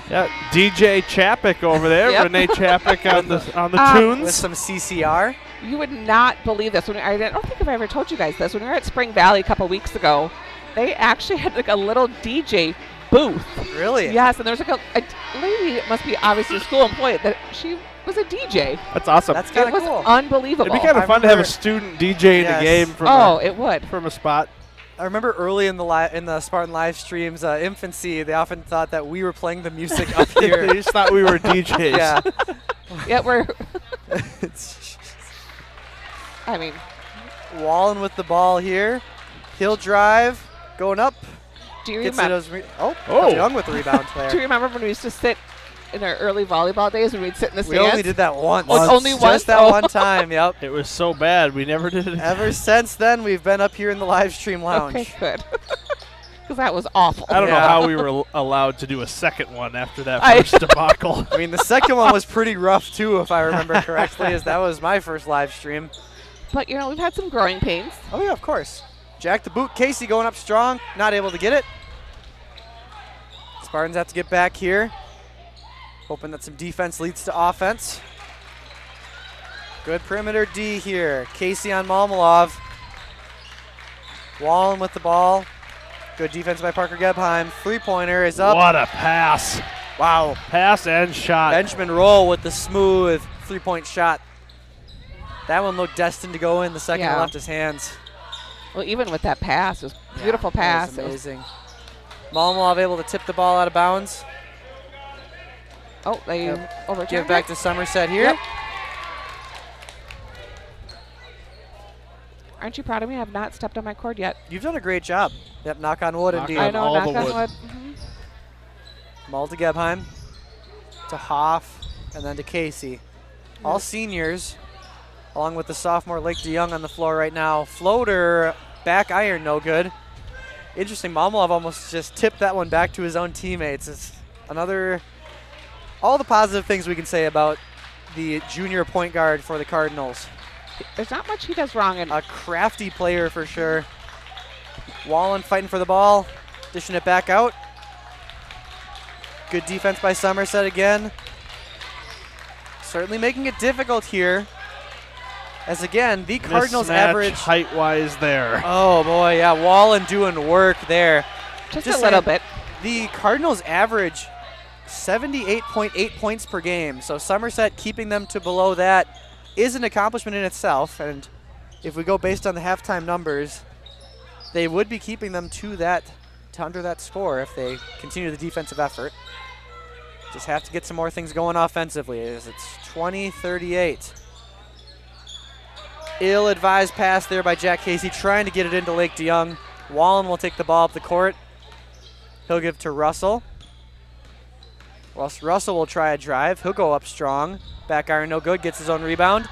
Yeah, DJ Chapik over there. Renee Chapik on the tunes. With some CCR. You would not believe this. I don't think I've ever told you guys this. When we were at Spring Valley a couple weeks ago, they actually had like a little DJ booth. Really? Yes, and there's like a lady, it must be obviously a school employee, that she was a DJ. That's awesome. That's kind of cool. Unbelievable. It'd be kind of fun to have a student DJ in the game from it would. From a spot. I remember early in the Spartan live streams infancy, they often thought that we were playing the music up here. They just thought we were DJs. Yeah. Yeah, we're. I mean, Wallen with the ball here. He'll drive, going up. Do you remember? Young with the rebound there. Do you remember when we used to sit in our early volleyball days when we'd sit in the stands? We only did that once. Only once? Just that one time, yep. It was so bad, we never did it. Ever since then, we've been up here in the live stream lounge. Okay, good. Because that was awful. I don't know how we were allowed to do a second one after that first debacle. I mean, the second one was pretty rough, too, if I remember correctly, as that was my first live stream. But, we've had some growing pains. Oh, yeah, of course. Jack the boot. Casey going up strong, not able to get it. Spartans have to get back here. Hoping that some defense leads to offense. Good perimeter D here. Casey on Malmalov. Wallen with the ball. Good defense by Parker Gebheim. Three-pointer is up. What a pass. Wow. Pass and shot. Benjamin Roll with the smooth three-point shot. That one looked destined to go in the second it left his hands. Well, even with that pass, it was a beautiful pass. That was amazing. Malmalov able to tip the ball out of bounds. Oh, they overturned Give back to Somerset here. Yep. Aren't you proud of me? I have not stepped on my cord yet. You've done a great job. Yep, knock on wood indeed. I know, knock on wood. Maul to Gebheim, to Hoff, and then to Casey. All seniors, along with the sophomore Lake DeYoung on the floor right now. Floater, back iron, no good. Interesting, Malmalov almost just tipped that one back to his own teammates. It's another, all the positive things we can say about the junior point guard for the Cardinals. There's not much he does wrong. A crafty player for sure. Wallen fighting for the ball, dishing it back out. Good defense by Somerset again. Certainly making it difficult here. As again, the Cardinals average height-wise there. Oh boy, yeah, Wallen doing work there. Just a little bit. The Cardinals average 78.8 points per game. So Somerset keeping them to below that is an accomplishment in itself. And if we go based on the halftime numbers, they would be keeping them to under that score if they continue the defensive effort. Just have to get some more things going offensively as it's 20-38. Ill-advised pass there by Jack Casey, trying to get it into Lake DeYoung. Wallen will take the ball up the court. He'll give to Russell. Russell will try a drive. He'll go up strong. Back iron, no good. Gets his own rebound.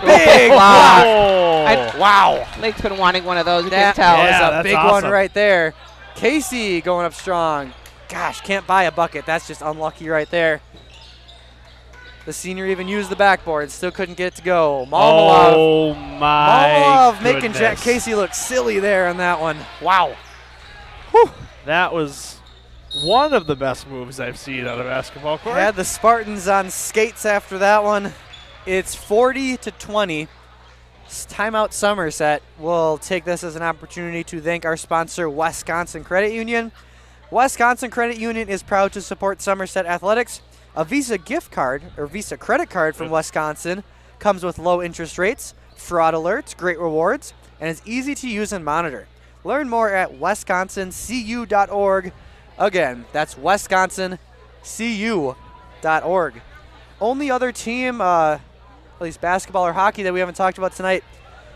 Big block! Wow. Lake's been wanting one of those, you that can tell. That was a big one right there. Casey going up strong. Gosh, can't buy a bucket. That's just unlucky right there. The senior even used the backboard, still couldn't get it to go. Malmalov making Jack Casey look silly there on that one. Wow. Whew. That was one of the best moves I've seen on a basketball court. Had the Spartans on skates after that one. It's 40-20. Timeout Somerset. We'll take this as an opportunity to thank our sponsor, Wisconsin Credit Union. Wisconsin Credit Union is proud to support Somerset Athletics. A Visa gift card or Visa credit card from Wisconsin comes with low interest rates, fraud alerts, great rewards, and is easy to use and monitor. Learn more at wisconsincu.org. Again, that's wisconsincu.org. Only other team, at least basketball or hockey, that we haven't talked about tonight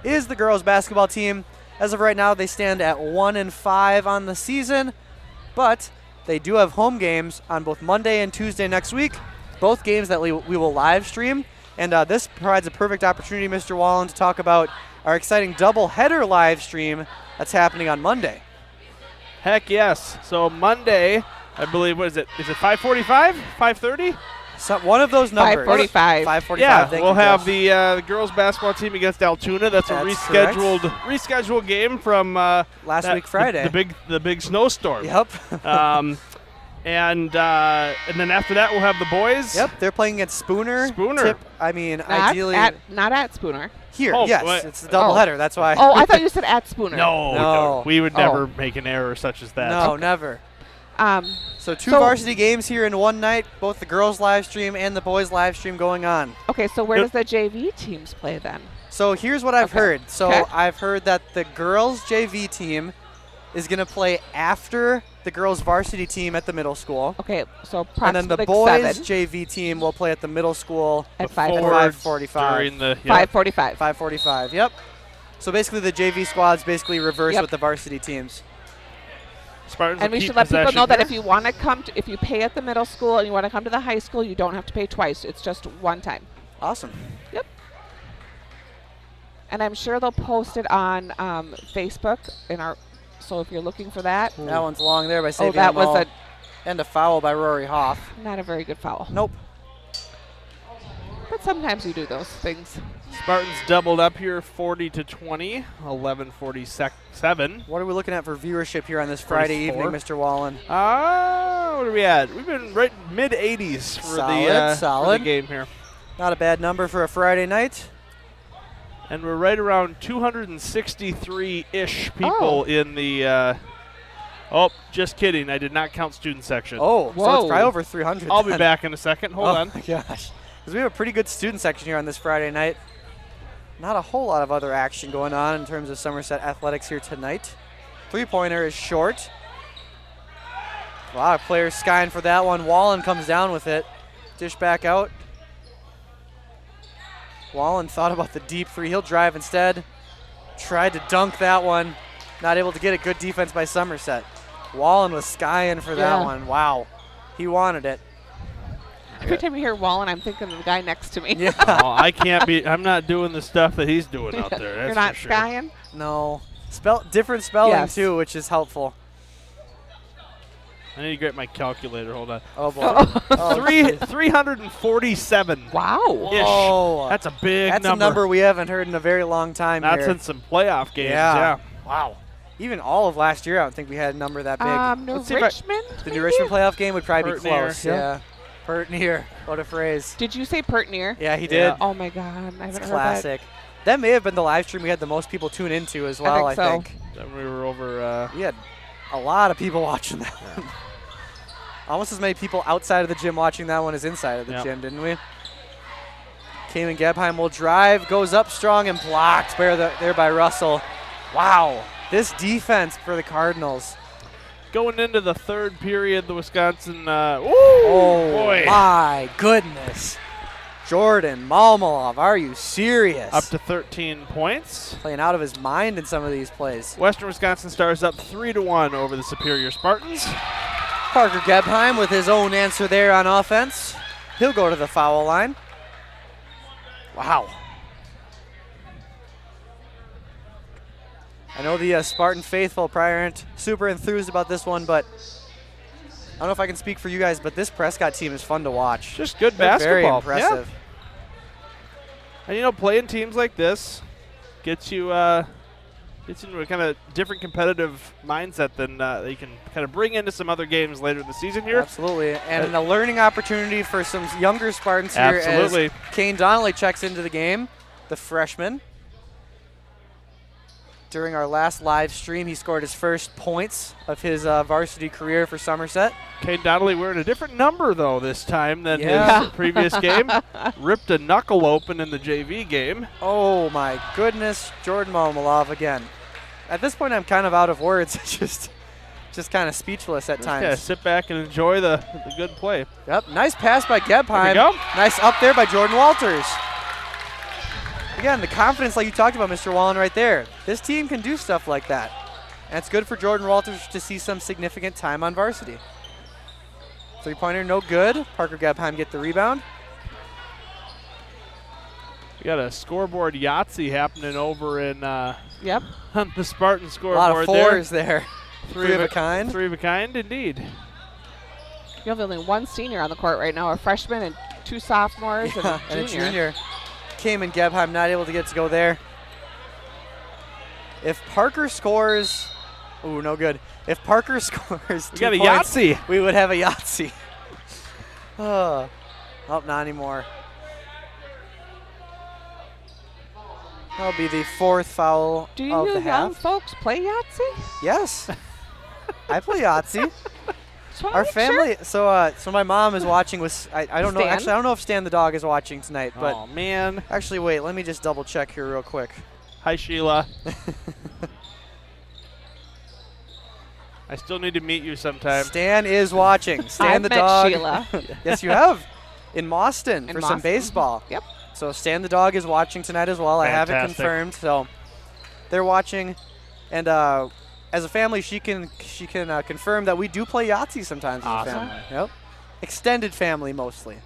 is the girls basketball team. As of right now, they stand at 1-5 on the season, but they do have home games on both Monday and Tuesday next week, both games that we will live stream. And this provides a perfect opportunity, Mr. Wallen, to talk about our exciting doubleheader live stream that's happening on Monday. Heck yes. So Monday, I believe, what is it? Is it 5:45? 5:30? So one of those numbers. 5:45. 5:45. Yeah, thank we'll you, have Jeff. the girls basketball team against Altoona. That's a correct. rescheduled game from last week Friday. The big snowstorm. Yep. And then after that we'll have the boys. Yep, they're playing against Spooner. Ideally not at Spooner. here. Oh, yes, what? it's a doubleheader. That's why. Oh, I thought you said at Spooner. No, we would never make an error such as that. No, never. So two so varsity games here in one night, both the girls live stream and the boys live stream going on. Okay, so where does the JV teams play then? So here's what I've heard. So Okay. I've heard that the girls JV team is going to play after the girls varsity team at the middle school. Okay, so And then the approximately boys 7 JV team will play at the middle school at Before 5:45. During the 5:45. 5:45. Yep. So basically the JV squads basically reverse Yep. with the varsity teams. Spartans And will we keep should let people possession know that here. if you want to come, if you pay at the middle school and you want to come to the high school, you don't have to pay twice. It's just one time. Awesome. Yep. And I'm sure they'll post it on Facebook in our. So if you're looking for that, That one's long there by saving that was and a foul by Rory Hoff. not a very good foul. Nope. But sometimes you do those things. Spartans doubled up here 40-20, 11:47. What are we looking at for viewership here on this Friday 44. evening, Mr. Wallen? What are we at? We've been right mid-80s for Solid. the game here. Not a bad number for a Friday night. And we're right around 263-ish people in the oh, just kidding. I did not count student section. Oh, so it's Whoa. probably over 300. I'll be then. back in a second. Hold on. Oh, my gosh. Because we have a pretty good student section here on this Friday night. Not a whole lot of other action going on in terms of Somerset athletics here tonight. Three-pointer is short. A lot of players skying for that one. Wallen comes down with it. Dish back out. Wallen thought about the deep three. He'll drive instead. Tried to dunk that one. Not able to get it. Good defense by Somerset. Wallen was skying for that one. Wow. He wanted it. Every time you hear Wallen, I'm thinking of the guy next to me. Yeah. Oh, I can't be. I'm not doing the stuff that he's doing out there. That's You're not for sure. skying? No. Different spelling, Yes. too, which is helpful. I need to get my calculator. Hold on. Oh, boy. Oh, 347. Wow. Whoa. That's a big That's number. a number we haven't heard in a very long time Not here. since some playoff games. Yeah. Wow. Even all of last year, I don't think we had a number that big. New Let's see if Richmond? the New maybe? Richmond playoff game would probably be Pert near. close. Yeah. Pert near. What a phrase. Did you say Pert near? Yeah, he Yeah. did. Oh my God, I haven't It's heard that. classic. That may have been the live stream we had the most people tune into as well, I think so. think. Then we were over. We had a lot of people watching that one. Almost as many people outside of the gym watching that one as inside of the gym, didn't we? Cayman Gebheim will drive, goes up strong and blocked there by Russell. Wow. This defense for the Cardinals. Going into the third period, the Wisconsin. Oh, boy. my goodness. Jordan Malmalov, are you serious? Up to 13 points. Playing out of his mind in some of these plays. Western Wisconsin Stars up 3-1 over the Superior Spartans. Parker Gebheim with his own answer there on offense. He'll go to the foul line. Wow. I know the Spartan faithful probably aren't super enthused about this one, but I don't know if I can speak for you guys, but this Prescott team is fun to watch. Just good They're basketball. Very impressive. Yeah. And you know, playing teams like this gets you into a kind of different competitive mindset than that you can kind of bring into some other games later in the season here. Absolutely, and a learning opportunity for some younger Spartans here Absolutely. as Kane Donnelly checks into the game, the freshman. during our last live stream. He scored his first points of his varsity career for Somerset. Caden Donnelly wearing a different number, though, this time than his previous game. Ripped a knuckle open in the JV game. Oh, my goodness. Jordan Malmalov again. At this point, I'm kind of out of words. Just kind of speechless at times. Yeah, sit back and enjoy the good play. Yep, nice pass by Gebheim. There we go. Nice up there by Jordan Walters. Again, the confidence like you talked about, Mr. Wallen, right there. This team can do stuff like that. And it's good for Jordan Walters to see some significant time on varsity. Three-pointer, no good. Parker Gebheim get the rebound. We got a scoreboard Yahtzee happening over in on the Spartan A scoreboard. lot of fours there. Three of a kind. Three of a kind, indeed. You have only one senior on the court right now, a freshman and 2 sophomores and a junior. Cayman Gebheim not able to get to go there. If Parker scores, ooh, no good. If Parker scores 2 got a points, Yahtzee. we would have a Yahtzee. Oh, not anymore. That'll be the 4th foul of the Do you young half. folks play Yahtzee? Yes, I play Yahtzee. Just wanna Our make family, so my mom is watching with, I don't know, Stan? actually I don't know if Stan the dog is watching tonight, but Oh, man. actually wait, let me just double check here real quick. Hi, Sheila. I still need to meet you sometime. Stan is watching. Stan I've the met dog. Sheila. Yes, you have. In Mauston In for some Mauston. baseball. Yep. So Stan the dog is watching tonight as well. I have it Fantastic. confirmed. So they're watching, and as a family, she can confirm that we do play Yahtzee sometimes Awesome. as a family. Yep. Extended family mostly.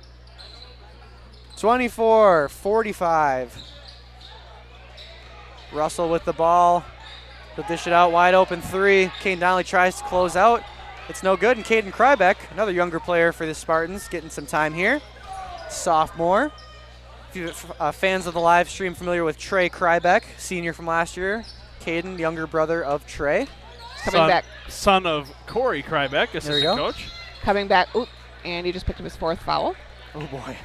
24-45. Russell with the ball. He'll dish it out wide open 3. Caden Donnelly tries to close out. It's no good. And Caden Krybeck, another younger player for the Spartans, getting some time here. Sophomore. If you fans of the live stream familiar with Trey Krybeck, senior from last year. Caden, younger brother of Trey. Coming back. Son of Corey Krybeck, assistant go. coach. Coming back. Oop. And he just picked up his 4th foul. Oh, boy.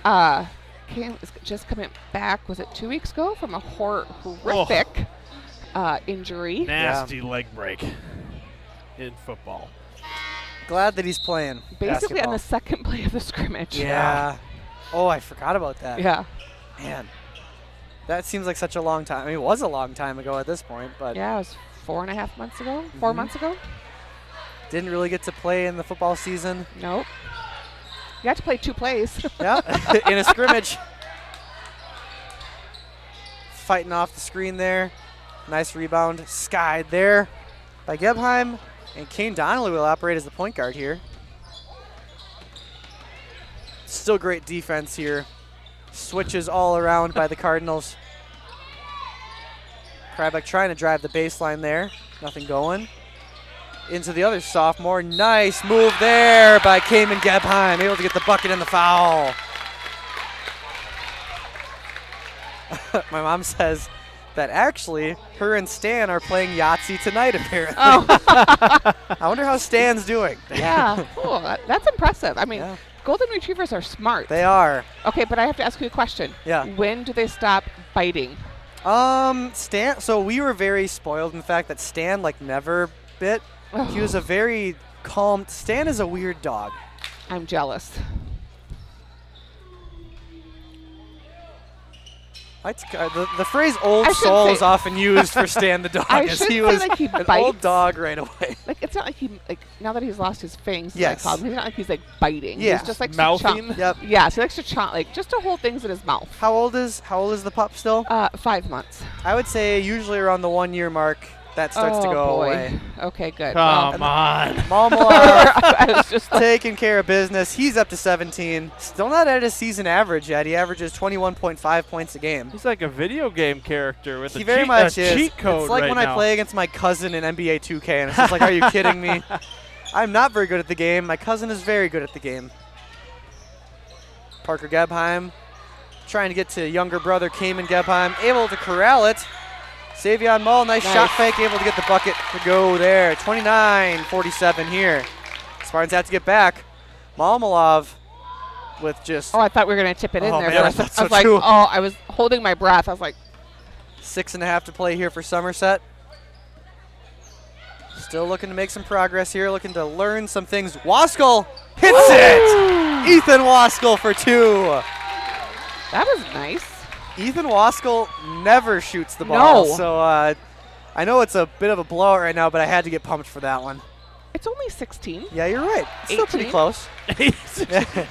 Cam is just coming back, was it 2 weeks ago, from a horrific injury. Nasty leg break in football. Glad that he's playing Basically on basketball. the second play of the scrimmage. Yeah. Oh, I forgot about that. Yeah. Man. That seems like such a long time. I mean, it was a long time ago at this point, but Yeah, it was 4.5 months ago, 4 months ago. didn't really get to play in the football season. Nope. You got to play 2 plays. Yeah, in a scrimmage. Fighting off the screen there. Nice rebound. Skied there by Gebheim. And Caden Donnelly will operate as the point guard here. Still great defense here. Switches all around by the Cardinals. Krybeck trying to drive the baseline there. Nothing going. Into the other sophomore. Nice move there by Cayman Gebheim. Able to get the bucket and the foul. My mom says that actually her and Stan are playing Yahtzee tonight, apparently. Oh. I wonder how Stan's doing. Yeah. Cool. That's impressive. I mean, Yeah. golden retrievers are smart. They are. Okay, but I have to ask you a question. Yeah. When do they stop biting? Stan, so we were very spoiled in the fact that Stan never bit. He was a very calm. Stan is a weird dog. I'm jealous. The phrase "old I shouldn't soul" say- is often used for Stan the dog. I as shouldn't he say was like he an bites. old dog right away. Like, it's not like he, now that he's lost his fangs, as Yes. I call him, he's not like he's biting. Yeah. He's just like Mouthing? Yep. Yes, he likes to chomp, just to hold things in his mouth. How old is the pup still? 5 months. I would say usually around the 1 year mark that starts to Oh, go boy. away. Okay, good. Come on. Malmalov I was just like, taking care of business. He's up to 17. Still not at his season average yet. He averages 21.5 points a game. He's like a video game character with He a very cheat, much a is. cheat code It's like right when now. I play against my cousin in NBA 2K, and it's just like, are you kidding me? I'm not very good at the game. My cousin is very good at the game. Parker Gebheim trying to get to younger brother Cayman Gebheim, able to corral it. Savion Mull, nice shot fake, able to get the bucket to go there. 29-47 here. Spartans have to get back. Malmalov with just oh, I thought we were going to tip it in Oh, there. man, for I a thought sec. so I was like, too. oh, I was holding my breath. I was like, 6.5 to play here for Somerset. Still looking to make some progress here, looking to learn some things. Waskell hits it! Ethan Waskell for 2. That was nice. Ethan Waskell never shoots the ball. No. So I know it's a bit of a blowout right now, but I had to get pumped for that one. It's only 16. Yeah, you're right. It's still pretty 18. close.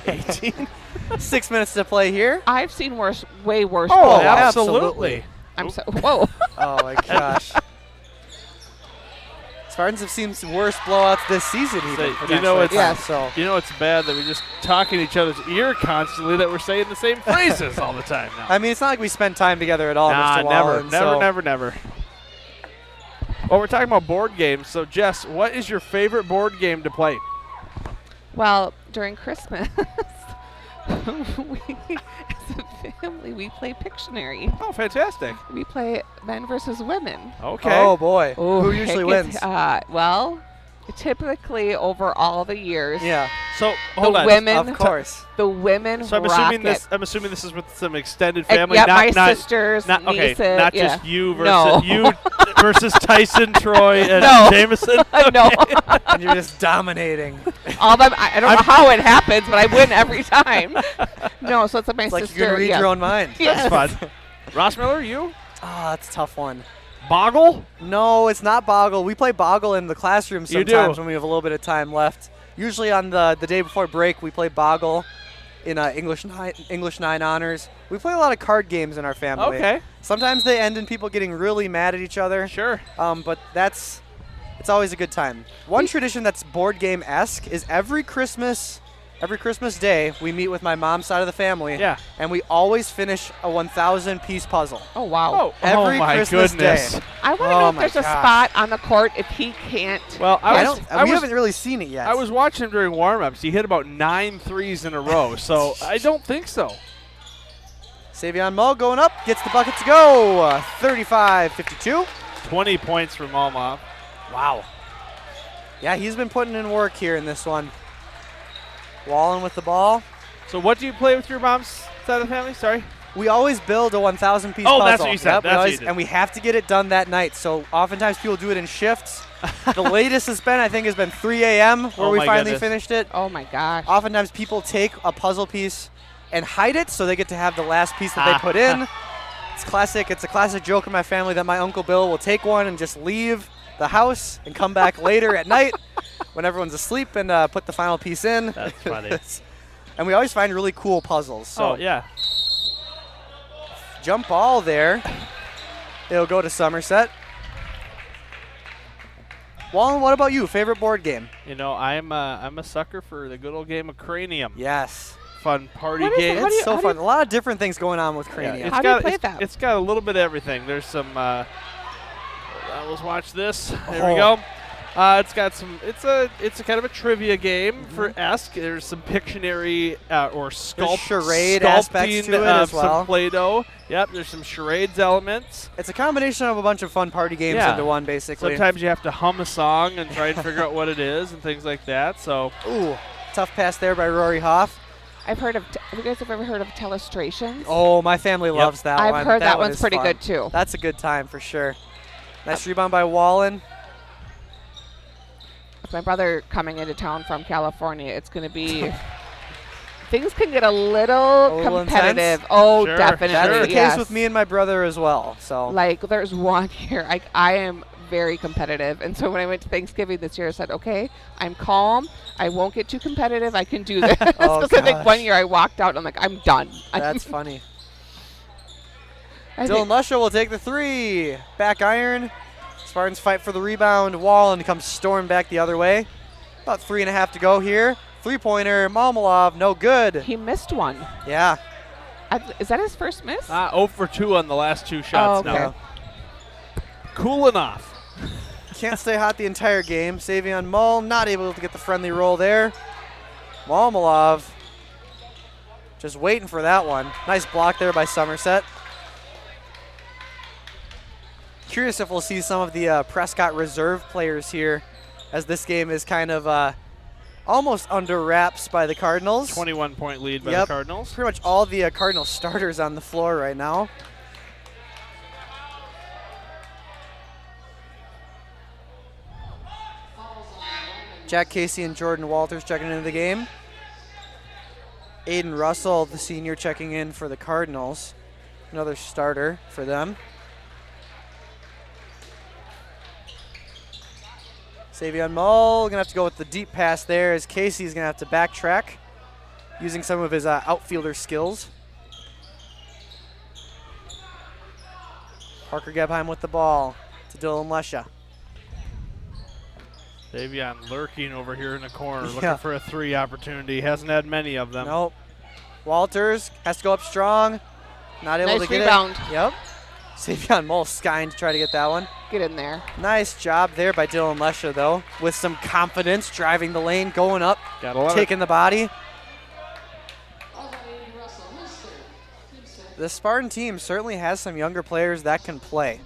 18. 6 minutes to play here. I've seen way worse. Oh, blowouts. absolutely. I'm so whoa. Oh my gosh. Spartans have seen some worse blowouts this season even. You know it's Yes. so. You know it's bad that we're just talking each other's ear constantly, that we're saying the same phrases all the time now. I mean, it's not like we spend time together at all, Nah, Mr. Wallen. never. Well, we're talking about board games. So, Jess, what is your favorite board game to play? Well, during Christmas, as a family, we play Pictionary. Oh, fantastic. We play men versus women. Okay. Oh boy, Ooh, who usually wins? Well, typically over all the years, Yeah, So, hold the on. women, of course. the women So I'm rock assuming it. this. I'm assuming this is with some extended family. Yeah, not, my sisters, not okay. nieces, Not yeah. just you versus No. you versus Tyson, Troy, and No. Jameson. No, And you're just dominating. all them. I don't know how it happens, but I win every time. No, so it's like my It's like sister. you can read yeah. your own mind. Yes. That's fun. Ross Miller, you? Oh, that's a tough one. Boggle? No, it's not Boggle. We play Boggle in the classroom You do. sometimes when we have a little bit of time left. Usually on the day before break, we play Boggle in English 9 honors. We play a lot of card games in our family. Okay. Sometimes they end in people getting really mad at each other. Sure. But it's always a good time. One tradition that's board game-esque is every Christmas Day, we meet with my mom's side of the family. Yeah. And we always finish a 1,000-piece puzzle. Oh wow. Oh, Every my Christmas goodness. day. I want to Oh know if my there's a gosh. spot on the court if he can't. Well, We I was haven't really seen it yet. I was watching him during warm-ups. He hit about 9 threes in a row, so I don't think so. Savion Mull going up, gets the bucket to go. 35-52. 20 points for Malmoff. Wow. Yeah, he's been putting in work here in this one. Wallen with the ball. So what do you play with your mom's side of the family? Sorry. We always build a 1,000-piece puzzle. Oh, that's what you said. Yep, That's what you did. and we have to get it done that night. So oftentimes people do it in shifts. The latest has been 3 a.m. where Oh we my finally goodness. finished it. Oh my gosh. Oftentimes people take a puzzle piece and hide it so they get to have the last piece that they put in. It's classic. It's a classic joke in my family that my Uncle Bill will take one and just leave the house and come back later at night when everyone's asleep and put the final piece in. That's funny. And we always find really cool puzzles. So Oh, yeah. jump ball there. It'll go to Somerset. Wallen, what about you? Favorite board game? You know, I'm a sucker for the good old game of Cranium. Yes. Fun party What is it? game. How do It's you- so how do fun. A lot of different things going on with Cranium. It's How do you got- play it's- that? It's got a little bit of everything. There's some. Let's watch this. There we Oh. go. It's got some. It's a kind of a trivia game for esque. There's some Pictionary or charade aspects to it as well. Some Play-Doh. Yep. There's some charades elements. It's a combination of a bunch of fun party games Yeah. into one, basically. Sometimes you have to hum a song and try and figure out what it is and things like that. So Ooh, tough pass there by Rory Hoff. I've heard of. Have you guys ever heard of Telestrations? Oh, my family loves that one. I've heard that one one's is pretty fun. good too. That's a good time for sure. Nice rebound by Wallen. With my brother coming into town from California, it's going to be. Things can get a little competitive. intense? Oh, Sure, definitely. That's Sure. the case yes. with me and my brother as well. So Like, there's one year I am very competitive, and so when I went to Thanksgiving this year, I said, "Okay, I'm calm. I won't get too competitive. I can do this." Oh, So I think gosh. one year I walked out, and I'm like, "I'm done." that's funny. I Dylan think- Lusha will take the three. Back iron. Spartans fight for the rebound. Wallen comes storm back the other way. About 3.5 to go here. Three-pointer. Malmalov, no good. He missed one. Yeah. Is that his first miss? 0 for 2 on the last 2 shots Oh, okay. now. Cooling off. Can't stay hot the entire game. Savion Mull not able to get the friendly roll there. Malmalov just waiting for that one. Nice block there by Somerset. Curious if we'll see some of the Prescott reserve players here, as this game is kind of almost under wraps by the Cardinals. 21-point lead by Yep. the Cardinals. Pretty much all the Cardinal starters on the floor right now. Jack Casey and Jordan Walters checking into the game. Aiden Russell, the senior, checking in for the Cardinals. Another starter for them. Savion Mull going to have to go with the deep pass there as Casey's going to have to backtrack using some of his outfielder skills. Parker Gebheim with the ball to Dylan Lesha. Savion lurking over here in the corner, looking for a 3 opportunity. Hasn't had many of them. Nope. Walters has to go up strong. Not able to get rebound. it. Yep. Savion Mull skying to try to get that one. Get in there. Nice job there by Dylan Lesha, though, with some confidence, driving the lane, going up, taking the body. The Spartan team certainly has some younger players that can play.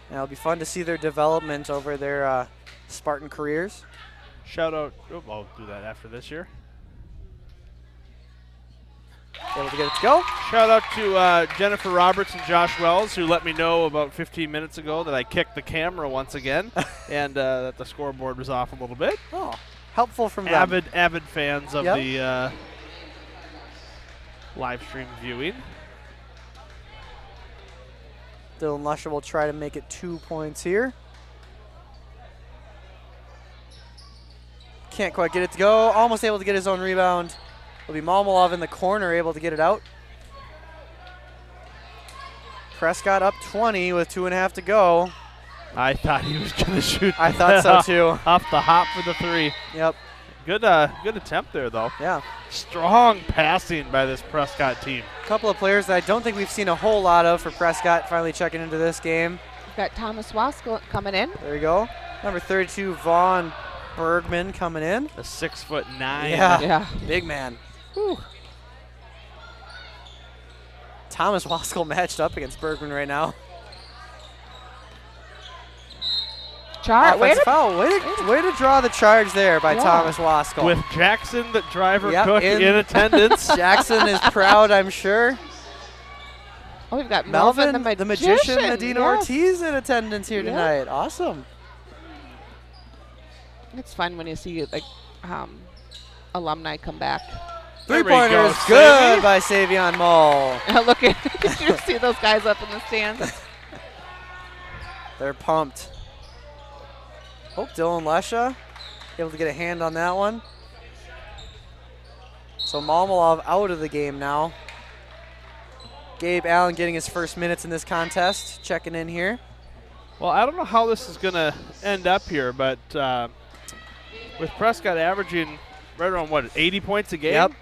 And it'll be fun to see their development over their Spartan careers. Shout out. Oh, I'll do that after this year. Able to get it to go. Shout out to Jennifer Roberts and Josh Wells, who let me know about 15 minutes ago that I kicked the camera once again and that the scoreboard was off a little bit. Oh, helpful from them. Avid fans of the live stream viewing. Dylan Lesha will try to make it 2 points here. Can't quite get it to go. Almost able to get his own rebound. It'll be Malmalov in the corner, able to get it out. Prescott up 20 with 2.5 to go. I thought he was going to shoot. I thought so too. Off the hop for the 3. Yep. Good attempt there, though. Yeah. Strong passing by this Prescott team. A couple of players that I don't think we've seen a whole lot of for Prescott finally checking into this game. We've got Thomas Waskell coming in. There you go. Number 32, Vaughn Bergman coming in. A 6'9". Yeah. Big man. Whew. Thomas Waskell matched up against Bergman right now. Way foul. Way to draw the charge there by Thomas Waskell. With Jackson, the driver cook, in attendance. Jackson is proud, I'm sure. Oh, we've got Melvin, the magician Medina Ortiz in attendance here tonight. Awesome. It's fun when you see like alumni come back. 3-pointer is good by Savion Mull. Look at you see those guys up in the stands. They're pumped. Oh, Dylan Lesha able to get a hand on that one. So Malmalov out of the game now. Gabe Allen getting his first minutes in this contest, checking in here. Well, I don't know how this is going to end up here, but with Prescott averaging right around, 80 points a game? Yep.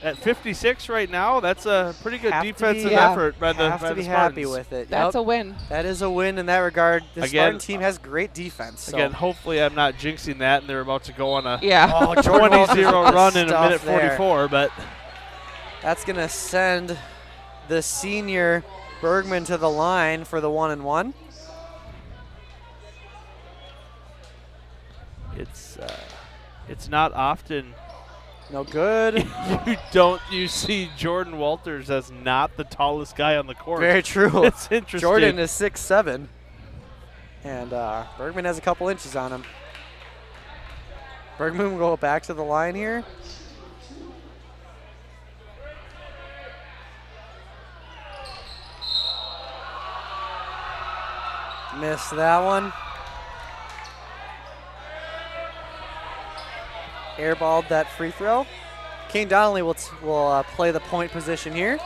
At 56 right now, that's a pretty good defensive effort by the Spartans. Have to be happy with it. That's a win. That is a win in that regard. The Spartan team has great defense. So. Again, hopefully I'm not jinxing that, and they're about to go on a 20-0 run in a minute 44. But that's going to send the senior Bergman to the line for the 1-and-1. It's not often. No good. You see Jordan Walters as not the tallest guy on the court. Very true. It's interesting. Jordan is 6'7", and Bergman has a couple inches on him. Bergman will go back to the line here. Missed that one. Airballed that free throw. Kane Donnelly will play the point position here.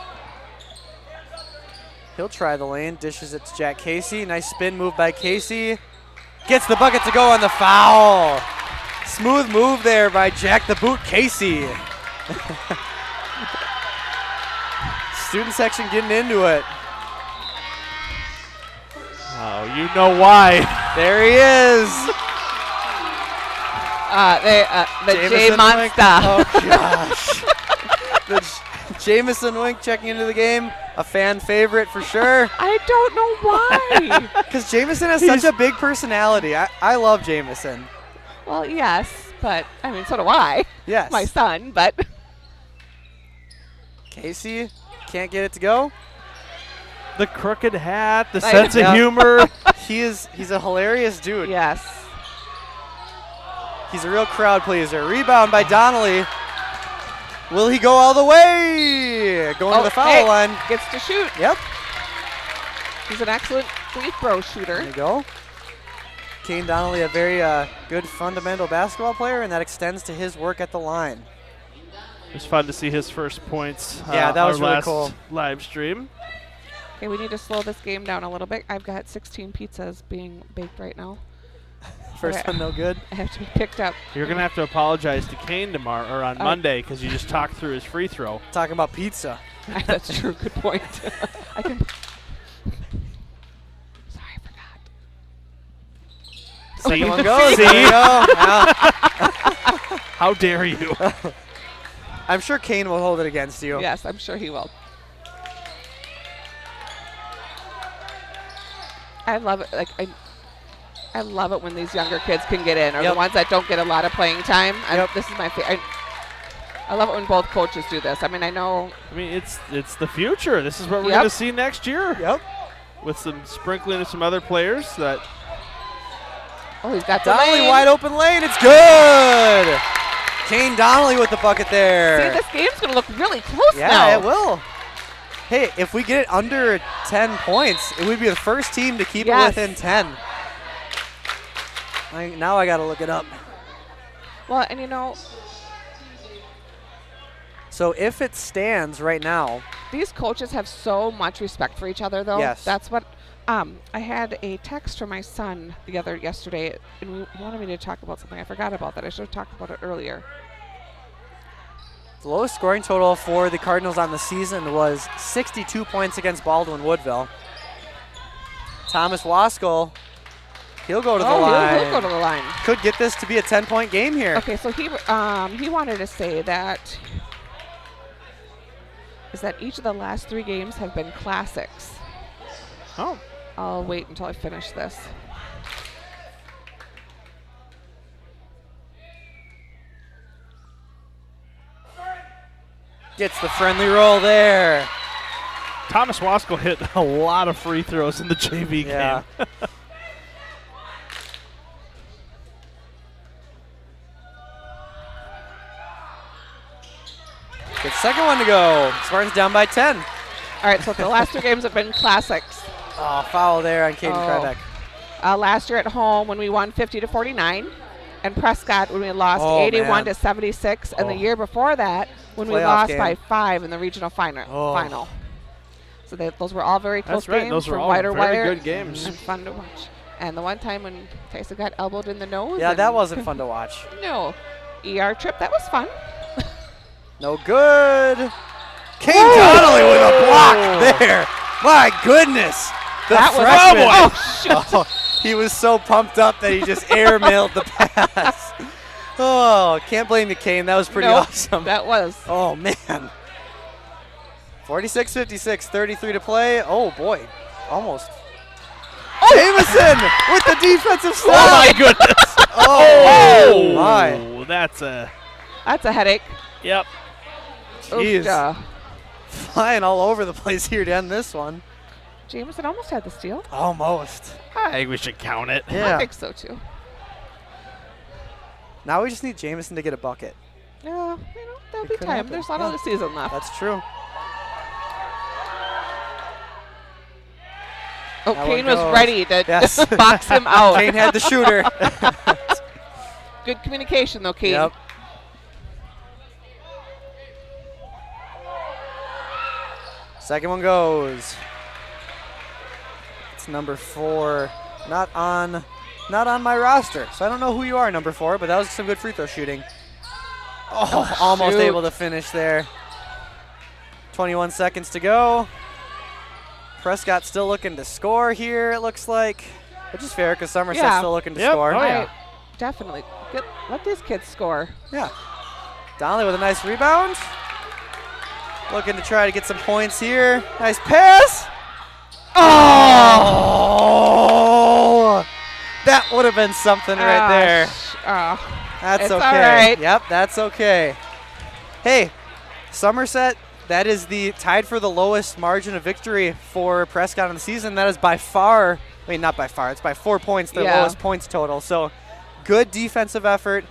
He'll try the lane, dishes it to Jack Casey. Nice spin move by Casey. Gets the bucket to go on the foul. Smooth move there by Jack the Boot Casey. Student section getting into it. Oh, you know why. There he is. The J Monster. Oh, gosh. The Jameson Wink checking into the game. A fan favorite for sure. I don't know why. Because Jameson has such a big personality. I love Jameson. Well, yes, but, I mean, so do I. Yes. My son, but. Casey can't get it to go. The crooked hat, the sense of humor. He's a hilarious dude. Yes. He's a real crowd pleaser. Rebound by Donnelly. Will he go all the way? Going to the foul line. Gets to shoot. Yep. He's an excellent free throw shooter. There you go. Kane Donnelly, a very good fundamental basketball player, and that extends to his work at the line. It was fun to see his first points. Yeah, that was really last cool. Live stream. Okay, we need to slow this game down a little bit. I've got 16 pizzas being baked right now. First one no good. I have to be picked up. You're going to have to apologize to Kane tomorrow or on Monday because you just talked through his free throw. Talking about pizza. That's true. Good point. I can. Sorry, I forgot. Second one goes. There you go. Wow. How dare you? I'm sure Kane will hold it against you. Yes, I'm sure he will. I love it. Like I love it when these younger kids can get in, or the ones that don't get a lot of playing time. This is my favorite. I love it when both coaches do this. I mean, I know. I mean, it's the future. This is what we're going to see next year. Yep. With some sprinkling of some other players that. Oh, he's got the Donnelly lane. wide open lane. It's good. Kane Donnelly with the bucket there. See, this game's going to look really close now. Yeah, it will. Hey, if we get it under 10 points, it would be the first team to keep it within 10. Now I got to look it up. Well, and you know. So if it stands right now. These coaches have so much respect for each other, though. Yes. That's what. I had a text from my son yesterday, and he wanted me to talk about something. I forgot about that. I should have talked about it earlier. The lowest scoring total for the Cardinals on the season was 62 points against Baldwin Woodville. Thomas Waskell, he'll go to the line. He'll go to the line. Could get this to be a 10-point game here. Okay, so he wanted to say that each of the last 3 games have been classics. Oh. I'll wait until I finish this. Gets the friendly roll there. Thomas Waskell hit a lot of free throws in the JV game. Good second one to go. Spartans down by 10. All right, so the last 2 games have been classics. Oh, foul there on Caden Krybeck. Last year at home when we won 50-49, and Prescott when we lost 81-76, and the year before that when we lost by 5 in the regional final. So those were all very close games. Those were from all very good games. And fun to watch. And the one time when Tyson got elbowed in the nose. Yeah, that wasn't fun to watch. No. ER trip, that was fun. No good. Kane Donnelly with a block there. My goodness. The freshman. He was so pumped up that he just airmailed the pass. Oh, can't blame you, Kane. That was pretty awesome. That was. Oh, man. 46-56, 33 to play. Oh, boy. Almost. Jameson with the defensive stop. Oh, my goodness. Oh, my. That's a headache. Yep. Jeez. Flying all over the place here to end this one. Jameson almost had the steal. Almost. I think we should count it. Yeah. I think so, too. Now we just need Jameson to get a bucket. Yeah, there'll be time. There's not all the season left. That's true. Oh, Kane was ready to box him out. Kane had the shooter. Good communication, though, Kane. Yep. Second one goes. It's number 4. Not on my roster, so I don't know who you are, number 4, but that was some good free throw shooting. Oh, almost able to finish there. 21 seconds to go. Prescott still looking to score here, it looks like, which is fair because Somerset's still looking to score. Oh, yeah. Definitely. Let these kids score. Yeah. Donnelly with a nice rebound. Looking to try to get some points here. Nice pass. Oh! That would have been something right there. That's okay. All right. Yep, that's okay. Hey, Somerset, that is tied for the lowest margin of victory for Prescott in the season. That is by far, not by far, it's by 4 points, their lowest points total. So good defensive effort.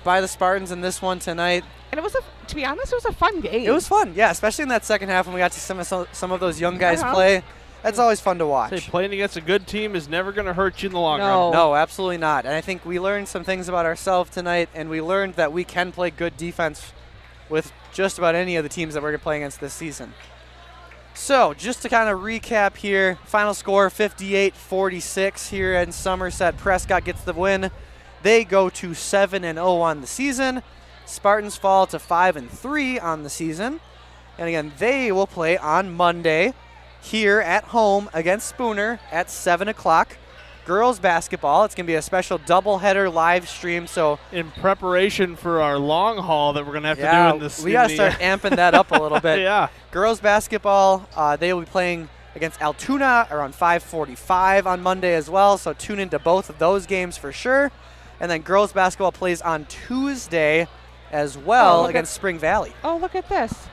by the Spartans in this one tonight. And it was, to be honest, it was a fun game. It was fun, yeah, especially in that second half when we got to some of those young guys play. That's always fun to watch. Playing against a good team is never going to hurt you in the long No. run. No, absolutely not. And I think we learned some things about ourselves tonight, and we learned that we can play good defense with just about any of the teams that we're going to play against this season. So just to kind of recap here, final score 58-46 here in Somerset. Prescott gets the win. They go to 7-0 on the season. Spartans fall to 5-3 on the season. And again, they will play on Monday here at home against Spooner at 7 o'clock. Girls basketball, it's going to be a special doubleheader live stream. So in preparation for our long haul that we're going to have to do in this, we got to start amping that up a little bit. Yeah. Girls basketball, they will be playing against Altoona around 5:45 on Monday as well. So tune into both of those games for sure. And then girls basketball plays on Tuesday as well against Spring Valley. Oh, look at this.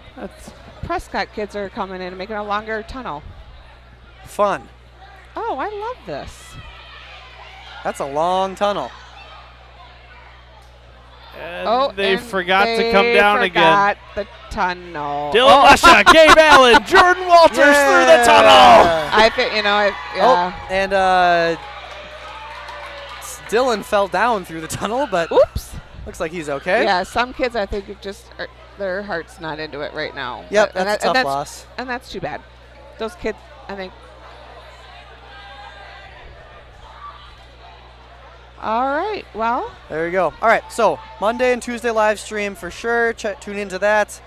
Prescott kids are coming in and making a longer tunnel. Fun. Oh, I love this. That's a long tunnel. And they forgot to come down again. The tunnel. Dylan Lesha, Gabe Allen, Jordan Walters through the tunnel. I think, yeah. Oh, and Dylan fell down through the tunnel, but oops. Looks like he's okay. Yeah, some kids I think their heart's not into it right now. Yep, that's a tough loss. And that's too bad. Those kids, I think. All right, well. There you go. All right, so Monday and Tuesday live stream for sure. Tune into that.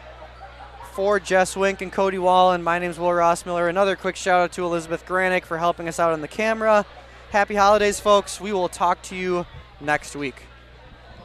For Jess Wink and Cody Wallen, my name's Will Rossmiller. Another quick shout out to Elizabeth Granick for helping us out on the camera. Happy holidays, folks. We will talk to you next week.